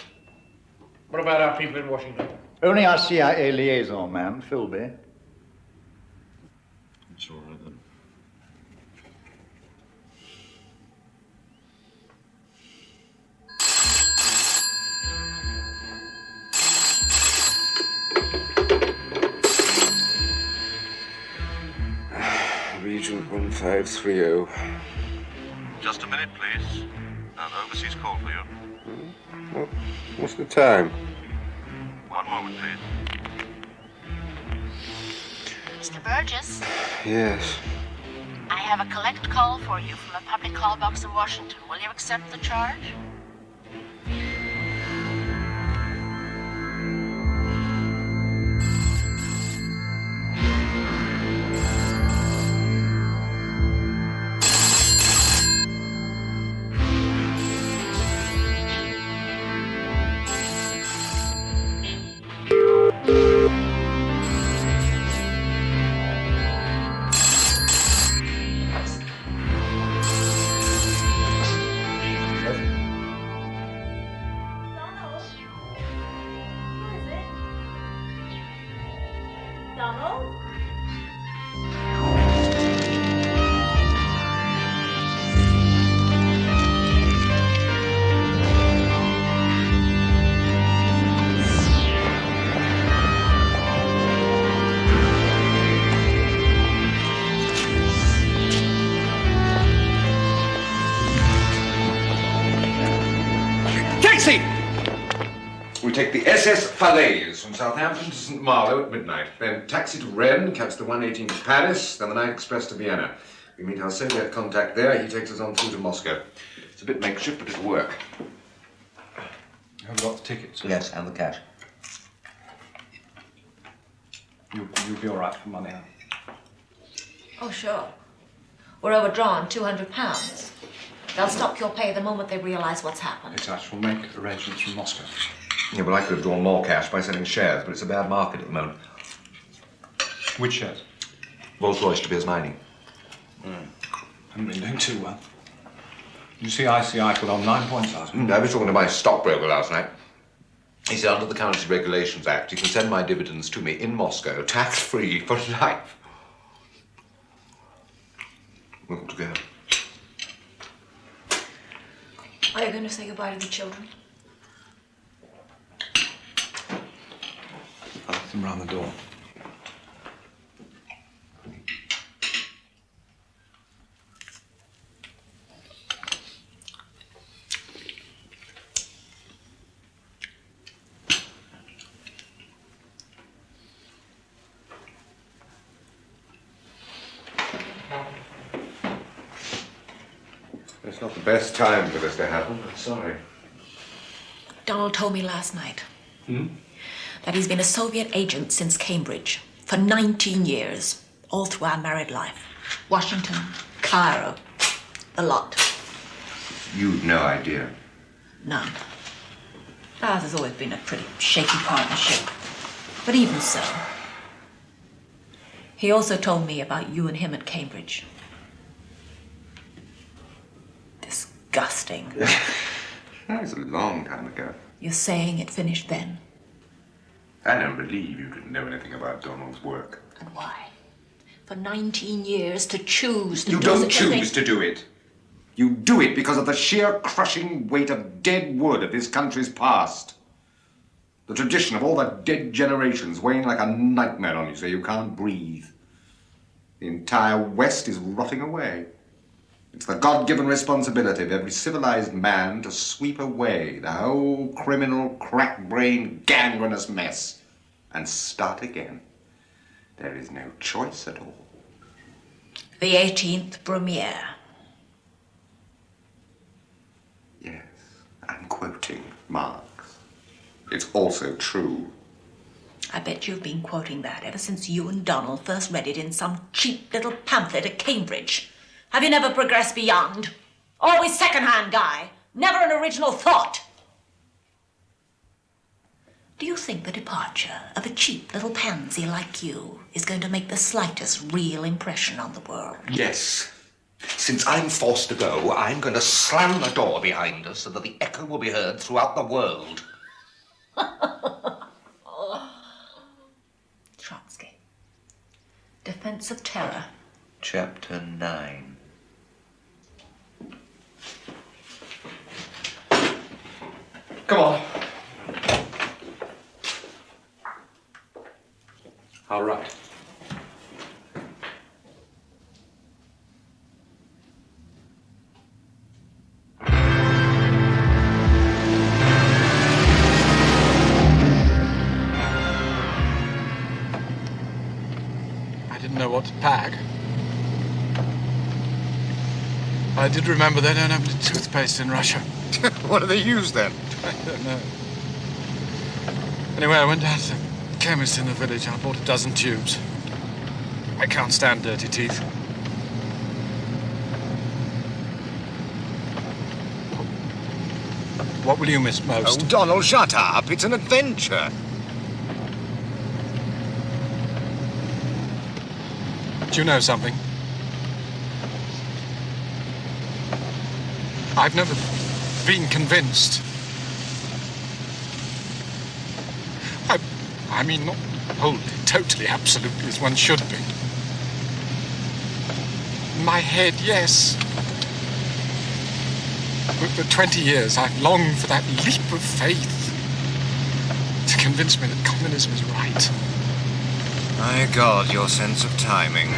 What about our people in Washington? Only our CIA liaison man, Philby. It's all right, then. Region 1530. Just a minute, please. An overseas call for you. What's the time? One moment, please. Mr. Burgess, Yes. I have a collect call for you from a public call box in Washington. Will you accept the charge? Taxi! We take the SS Falaise from Southampton to St. Malo at midnight. Then taxi to Rennes, catch the 118 to Paris, then the night express to Vienna. We meet our Soviet contact there. He takes us on through to Moscow. It's a bit makeshift, but it'll work. Have you got the tickets? Yes, and the cash. You'll be all right for money, huh? Oh, sure. We're overdrawn £200. They'll stop your pay the moment they realize what's happened. Yes, I shall make arrangements from Moscow. Yeah, well, I could have drawn more cash by selling shares, but it's a bad market at the moment. Which shares? Rolls-Royce De Beers Mining. Haven't been doing too well. You see, ICI put on 9 points last night. I was talking to my stockbroker last night. He said under the Currency Regulations Act, you can send my dividends to me in Moscow, tax-free for life. We've got to go. Are you going to say goodbye to the children? I left them round the door. It's not the best time for this to happen. I'm sorry. Donald told me last night that he's been a Soviet agent since Cambridge for 19 years, all through our married life. Washington, Cairo, the lot. You've no idea. None. Ours has always been a pretty shaky partnership. But even so, he also told me about you and him at Cambridge. Disgusting. That was a long time ago. You're saying it finished then? I don't believe you could know anything about Donald's work. And why? For 19 years to choose to You do don't such a thing. choose to do it. You do it because of the sheer crushing weight of dead wood of this country's past. The tradition of all the dead generations weighing like a nightmare on you so you can't breathe. The entire West is rotting away. It's the God-given responsibility of every civilized man to sweep away the whole criminal, crack-brained, gangrenous mess and start again. There is no choice at all. The 18th Brumaire. Yes, I'm quoting Marx. It's also true. I bet you've been quoting that ever since you and Donald first read it in some cheap little pamphlet at Cambridge. Have you never progressed beyond? Always second-hand guy. Never an original thought. Do you think the departure of a cheap little pansy like you is going to make the slightest real impression on the world? Yes. Since I'm forced to go, I'm going to slam the door behind us so that the echo will be heard throughout the world. Trotsky. Defense of Terror. Chapter 9. Come on. All right. I didn't know what to pack. I did remember they don't have any toothpaste in Russia. What do they use then? I don't know. Anyway, I went down to the chemist in the village and I bought a dozen tubes. I can't stand dirty teeth. What will you miss most? Oh, Donald, shut up. It's an adventure. Do you know something? I've never been convinced. I mean, not wholly, totally, absolutely, as one should be. In my head, yes. But for 20 years, I've longed for that leap of faith to convince me that communism is right. My God, your sense of timing.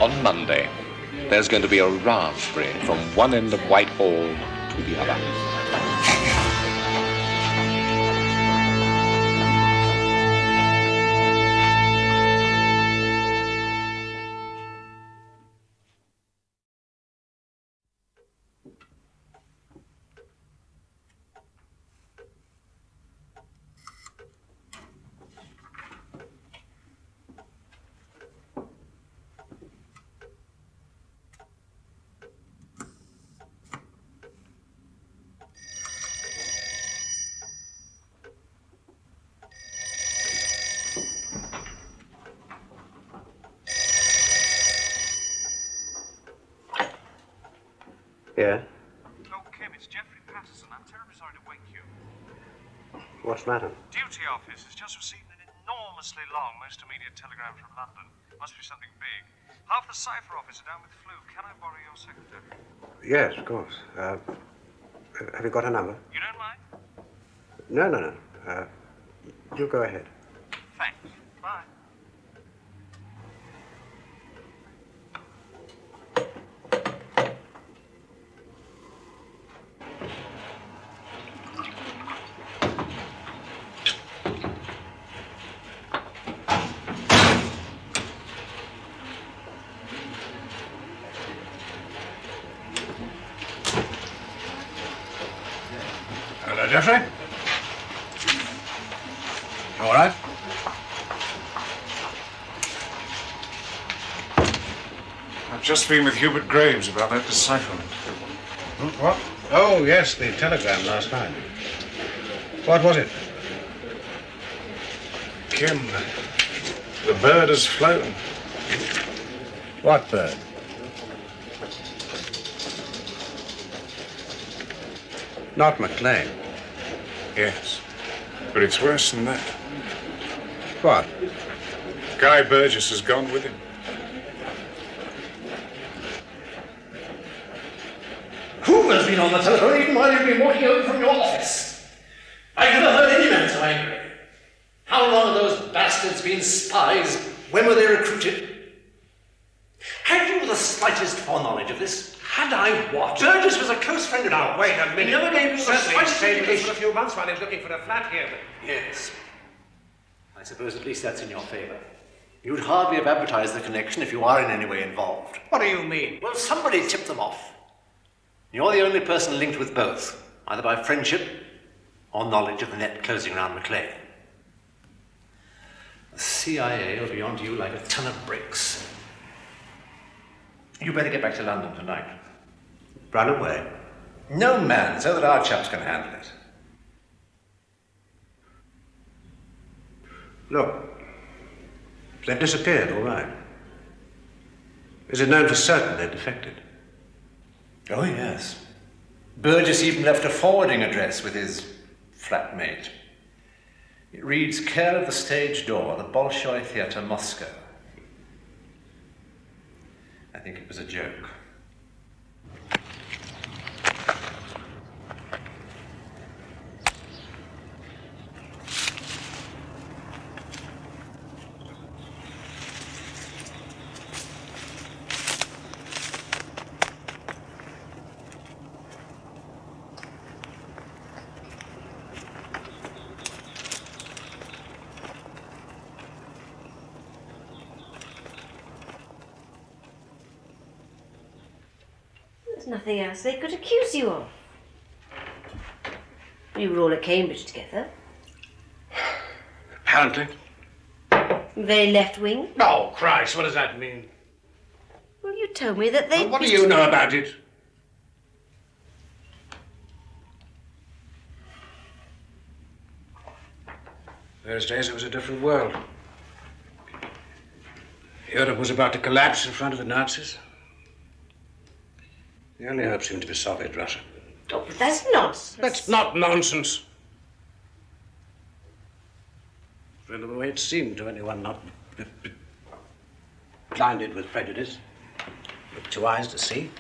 On Monday, there's going to be a raspberry from one end of Whitehall to the other. Yeah? Oh, Kim, it's Jeffrey Patterson. I'm terribly sorry to wake you. What's the matter? Duty office has just received an enormously long, most immediate telegram from London. Must be something big. Half the cipher office are down with flu. Can I borrow your secretary? Yes, of course. Have you got her number? You don't mind? No. You go ahead. Thanks. Bye. Hello, Jeffrey. All right? I've just been with Hubert Graves about that decipherment. What? Oh, yes, the telegram last night. What was it? Kim, the bird has flown. What bird? Not Maclean. Yes, but it's worse than that. What? Guy Burgess has gone with him. Who has been on the telephone even while you've been walking over from your office? I've never heard any man so angry. How long have those bastards been spies? When were they recruited? Had you the slightest foreknowledge of this? Had I what? Burgess was a close friend of ours. Wait a minute. He never gave you the Certainly, slightest stayed with us indication. for a few months while he's looking for a flat here. Yes. I suppose at least that's in your favour. You'd hardly have advertised the connection if you are in any way involved. What do you mean? Well, somebody tipped them off. You're the only person linked with both, either by friendship or knowledge of the net closing around Maclean. The CIA will be onto you like a ton of bricks. You better get back to London tonight. Run away. No, man, so that our chaps can handle it. Look, they've disappeared, all right. Is it known for certain they're defected? Oh, yes. Burgess even left a forwarding address with his flatmate. It reads, care of the stage door, the Bolshoi Theatre, Moscow. I think it was a joke. There's nothing else they could accuse you of. You were all at Cambridge together. Apparently. Very left-wing. Oh, Christ, what does that mean? Well, you told me that they... What do you know about it? Those days it was a different world. Europe was about to collapse in front of the Nazis. The only hope seemed to be Soviet Russia. Oh, but that's nonsense. That's not nonsense. Well, the way it seemed to anyone not blinded with prejudice, with two eyes to see.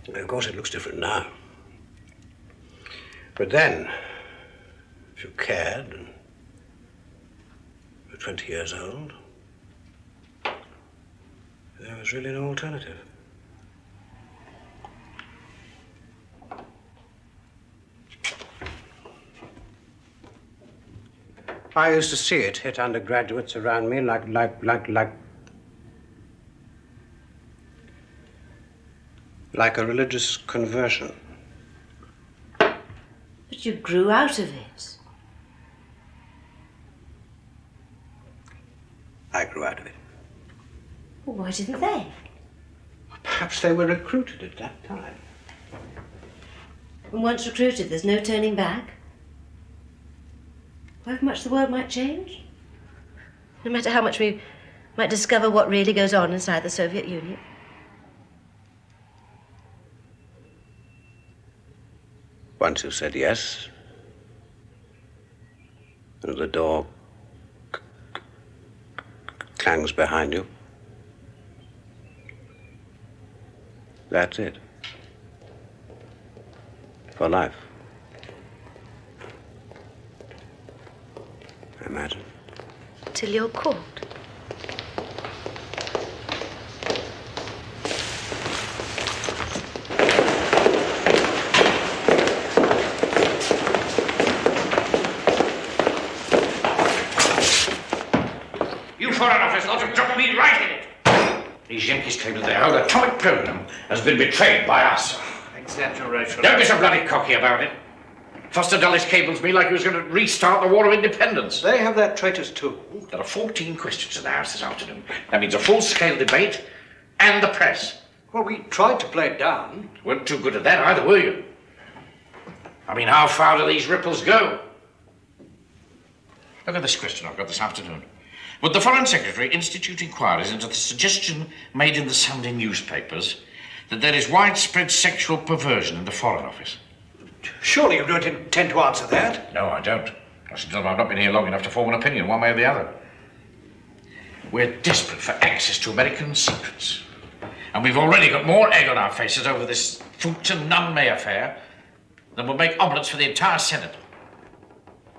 Of course, it looks different now. But then, if you cared and 20 years old. There was really no alternative. I used to see it hit undergraduates around me like a religious conversion. But you grew out of it. I grew out of it. Well, why didn't they? Perhaps they were recruited at that time. And once recruited, there's no turning back? However much the world might change? No matter how much we might discover what really goes on inside the Soviet Union? Once you've said yes, and the door clangs behind you, that's it. For life. Imagine. Till you're caught. You Foreign Office ought to drop me right in it. These Yankees claim that their whole atomic program has been betrayed by us. Exaggeration. Don't be so bloody cocky about it. Foster Dulles cables me like he was going to restart the War of Independence. They have their traitors too. There are 14 questions in the House this afternoon. That means a full-scale debate and the press. Well, we tried to play it down. You weren't too good at that either, were you? I mean, how far do these ripples go? Look at this question I've got this afternoon. Would the Foreign Secretary institute inquiries into the suggestion made in the Sunday newspapers that there is widespread sexual perversion in the Foreign Office? Surely you don't intend to answer that? No, I don't. I've not been here long enough to form an opinion one way or the other. We're desperate for access to American secrets. And we've already got more egg on our faces over this Fulton Nunn-May affair than will make omelettes for the entire Senate.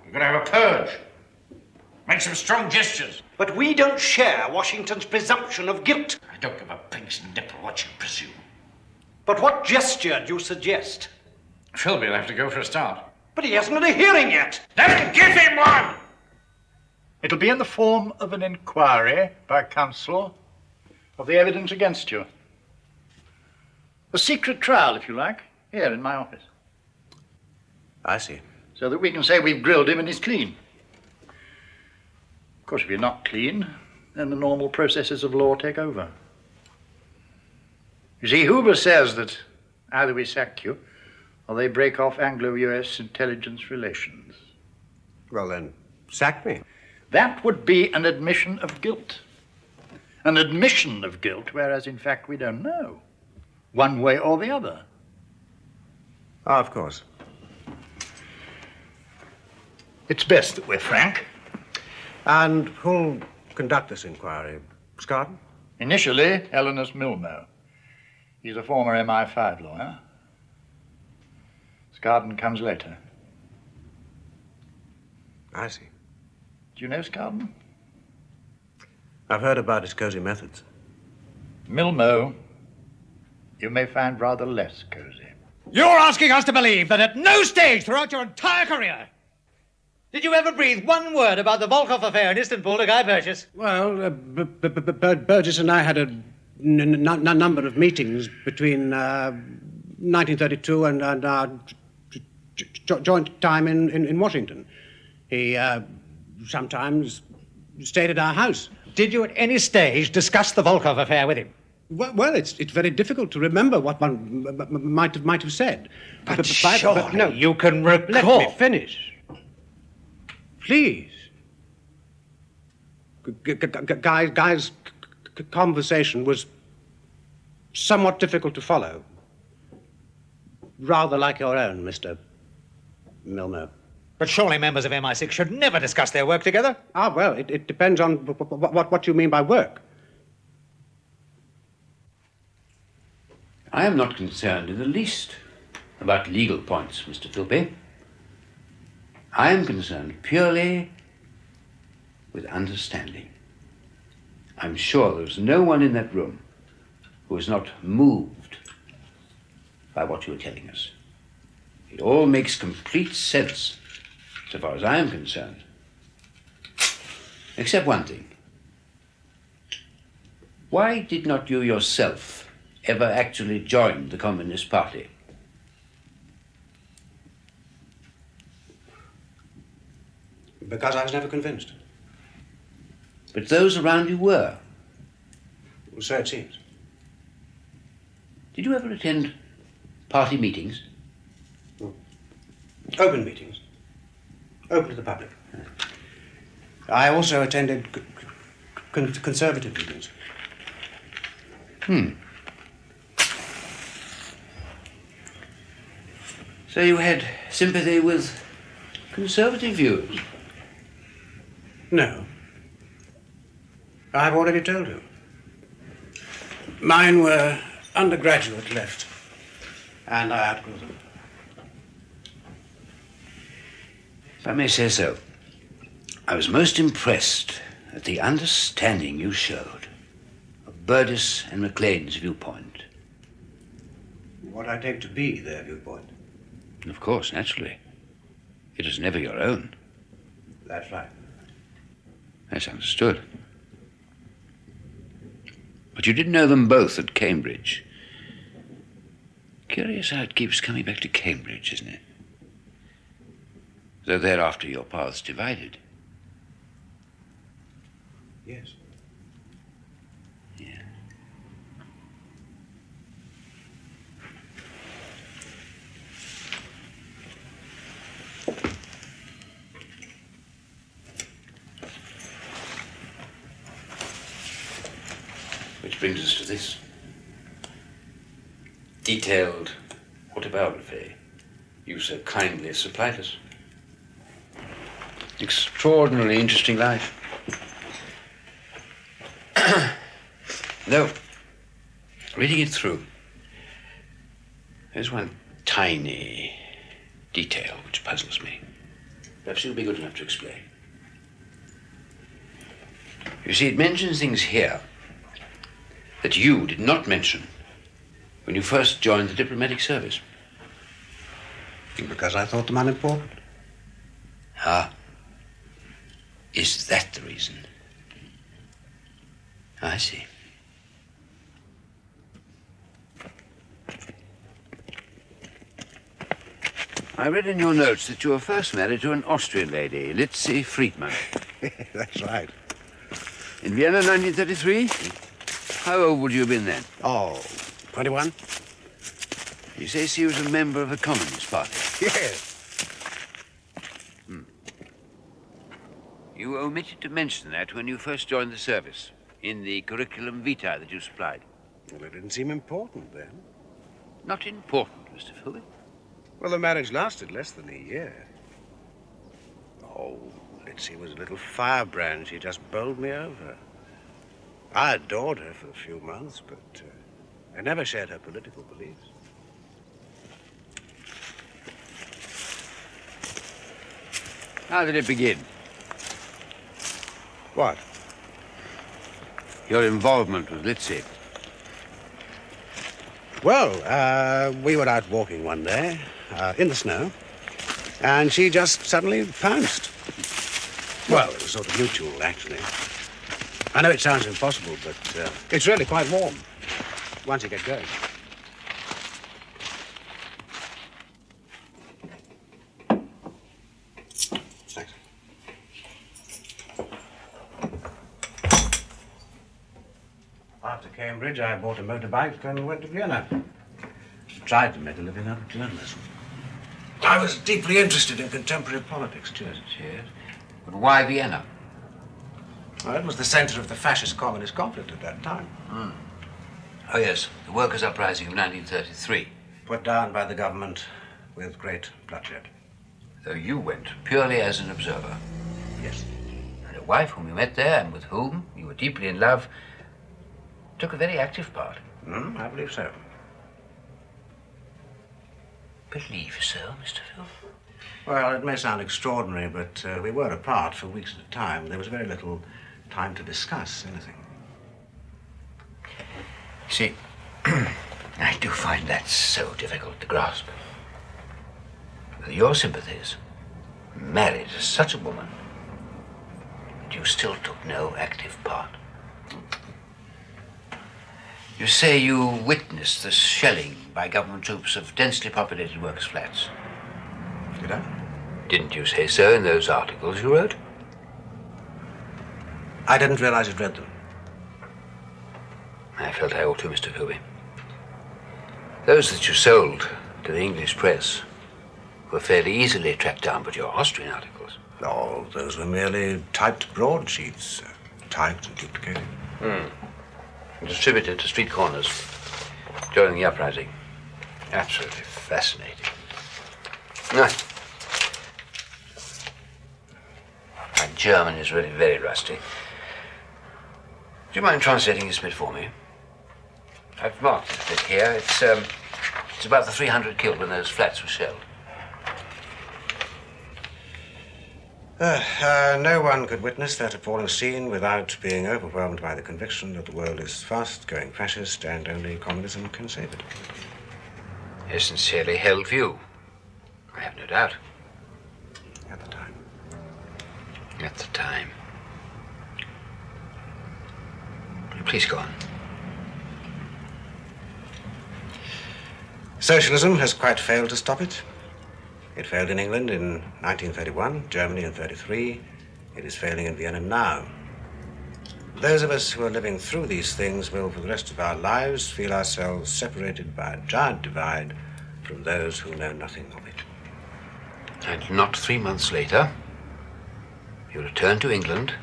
We're going to have a purge. Make some strong gestures. But we don't share Washington's presumption of guilt. I don't give a pig's nipple what you presume. But what gesture do you suggest? Philby will have to go for a start. But he hasn't had a hearing yet. Then give him one! It'll be in the form of an inquiry by counsel of the evidence against you. A secret trial, if you like, here in my office. I see. So that we can say we've grilled him and he's clean. Of course, if you're not clean, then the normal processes of law take over. You see, Hoover says that either we sack you or they break off Anglo-US intelligence relations. Well, then, sack me. That would be an admission of guilt. An admission of guilt, whereas in fact we don't know, one way or the other. Ah, of course. It's best that we're frank. And who'll conduct this inquiry? Scarden? Initially, Eleanor Milmo. He's a former MI5 lawyer. Scarden comes later. I see. Do you know Scarden? I've heard about his cozy methods. Milmo, you may find rather less cozy. You're asking us to believe that at no stage throughout your entire career did you ever breathe one word about the Volkov affair in Istanbul to Guy Burgess? Well, Burgess and I had a number of meetings between 1932 and our joint time in Washington. He sometimes stayed at our house. Did you at any stage discuss the Volkov affair with him? Well, it's very difficult to remember what one might have said. But surely no, you can recall. Let me finish. Please. Guy's conversation was somewhat difficult to follow. Rather like your own, Mr. Milmo. But surely members of MI6 should never discuss their work together. Ah, well, it depends on what you mean by work. I am not concerned in the least about legal points, Mr. Philby. I am concerned purely with understanding. I'm sure there's no one in that room who is not moved by what you're telling us. It all makes complete sense, so far as I am concerned. Except one thing. Why did not you yourself ever actually join the Communist Party? Because I was never convinced. But those around you were. So it seems. Did you ever attend party meetings? Open meetings. Open to the public. I also attended conservative meetings. So you had sympathy with conservative views? No. I've already told you. Mine were undergraduate left, and I outgrew them. If I may say so, I was most impressed at the understanding you showed of Burgess and Maclean's viewpoint. What I take to be their viewpoint. Of course, naturally. It is never your own. That's right. That's understood. But you did know them both at Cambridge. Curious how it keeps coming back to Cambridge, isn't it? Though thereafter your paths divided. Yes. Yeah. Which brings us to this. Detailed autobiography you so kindly supplied us. Extraordinarily interesting life. Though, reading it through, there's one tiny detail which puzzles me. Perhaps you'll be good enough to explain. You see, it mentions things here that you did not mention when you first joined the diplomatic service. Because I thought them unimportant. Ah. Is that the reason? I see. I read in your notes that you were first married to an Austrian lady, Litzy Friedman. That's right. In Vienna, 1933? How old would you have been then? Oh, 21. You say she was a member of the Communist Party? Yes. You omitted to mention that when you first joined the service, in the curriculum vitae that you supplied. Well, it didn't seem important then. Not important, Mr. Philby. Well, the marriage lasted less than a year. Oh, Litzy was a little firebrand. She just bowled me over. I adored her for a few months, but I never shared her political beliefs. How did it begin? What? Your involvement with Litzy. Well, we were out walking one day, in the snow, and she just suddenly pounced. Well, it was sort of mutual, actually. I know it sounds impossible, but it's really quite warm once you get going. Thanks. After Cambridge, I bought a motorbike and went to Vienna. Tried to make a living out of journalism. I was deeply interested in contemporary politics. Cheers. Cheers. But why Vienna? Well, it was the center of the fascist-communist conflict at that time. Oh, yes. The workers' uprising of 1933. Put down by the government with great bloodshed. Though you went purely as an observer. Yes. And a wife whom you met there and with whom you were deeply in love took a very active part. I believe so. Believe so, Mr. Phil? Well, it may sound extraordinary, but we were apart for weeks at a time. There was very little time to discuss anything. See, I do find that so difficult to grasp. With your sympathies, married to such a woman, but you still took no active part. You say you witnessed the shelling by government troops of densely populated works flats. Did I? Didn't you say so in those articles you wrote? I didn't realize you'd read them. I felt I ought to, Mr. Philby. Those that you sold to the English press were fairly easily tracked down, but your Austrian articles... Oh, those were merely typed broadsheets, typed and duplicated. Distributed to street corners during the uprising. Absolutely fascinating. My German is really very rusty. Do you mind translating this bit for me? I've marked it a bit here. It's about the 300 killed when those flats were shelled. No one could witness that appalling scene without being overwhelmed by the conviction that the world is fast going fascist and only communism can save it. A sincerely held view. I have no doubt. At the time. At the time. Please go on. Socialism has quite failed to stop it. It failed in England in 1931, Germany in 1933. It is failing in Vienna now. Those of us who are living through these things will, for the rest of our lives, feel ourselves separated by a giant divide from those who know nothing of it. And not 3 months later, you returned to England,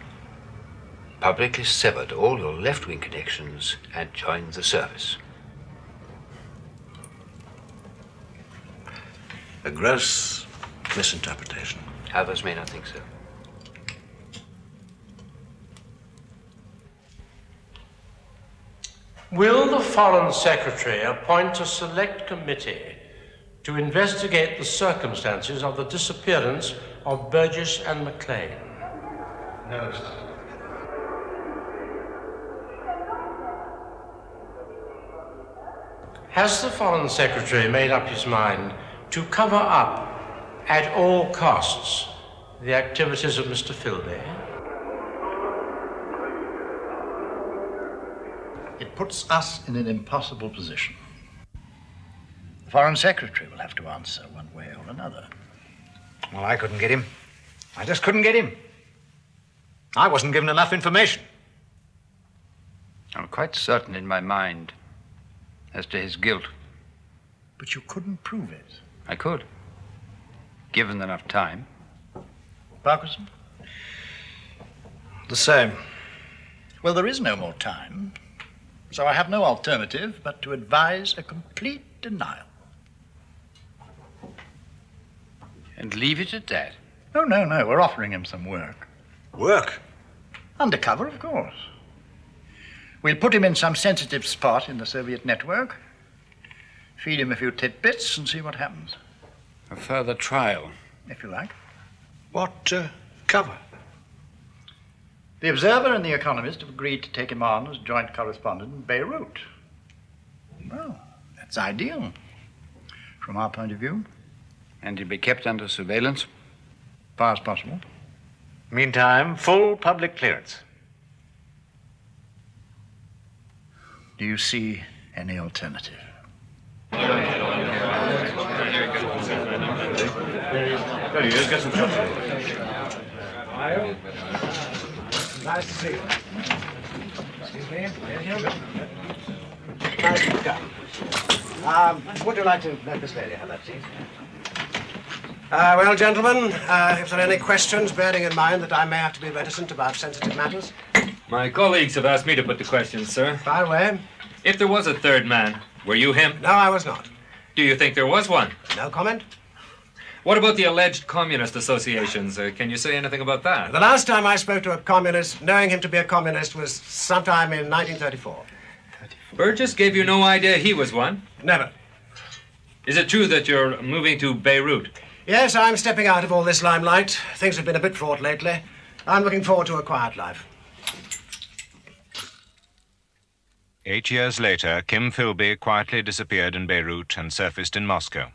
publicly severed all your left-wing connections, and joined the service. A gross misinterpretation. Others may not think so. Will the Foreign Secretary appoint a select committee to investigate the circumstances of the disappearance of Burgess and Maclean? No, sir. Has the Foreign Secretary made up his mind to cover up, at all costs, the activities of Mr. Philby? It puts us in an impossible position. The Foreign Secretary will have to answer one way or another. Well, I couldn't get him. I just couldn't get him. I wasn't given enough information. I'm quite certain in my mind as to his guilt. But you couldn't prove it. I could, given enough time. Burgess? The same. Well, there is no more time, so I have no alternative but to advise a complete denial. And leave it at that? Oh, no, we're offering him some work. Work? Undercover, of course. We'll put him in some sensitive spot in the Soviet network, feed him a few tidbits and see what happens. A further trial? If you like. What cover? The Observer and The Economist have agreed to take him on as joint correspondent in Beirut. Well, that's ideal from our point of view. And he'll be kept under surveillance? As far as possible. Meantime, full public clearance. Do you see any alternative? There he is. Get some shots. Nice to see you. Excuse me. Nice to come. Would you like to let this lady have that seat? Well, gentlemen, if there are any questions, bearing in mind that I may have to be reticent about sensitive matters. My colleagues have asked me to put the questions, sir. Fire away. If there was a third man, were you him? No, I was not. Do you think there was one? No comment. What about the alleged communist associations? Can you say anything about that? The last time I spoke to a communist, knowing him to be a communist, was sometime in 1934. Burgess gave you no idea he was one? Never. Is it true that you're moving to Beirut? Yes, I'm stepping out of all this limelight. Things have been a bit fraught lately. I'm looking forward to a quiet life. 8 years later, Kim Philby quietly disappeared in Beirut and surfaced in Moscow.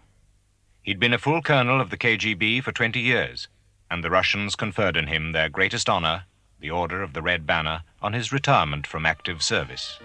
He'd been a full colonel of the KGB for 20 years, and the Russians conferred on him their greatest honor, the Order of the Red Banner, on his retirement from active service.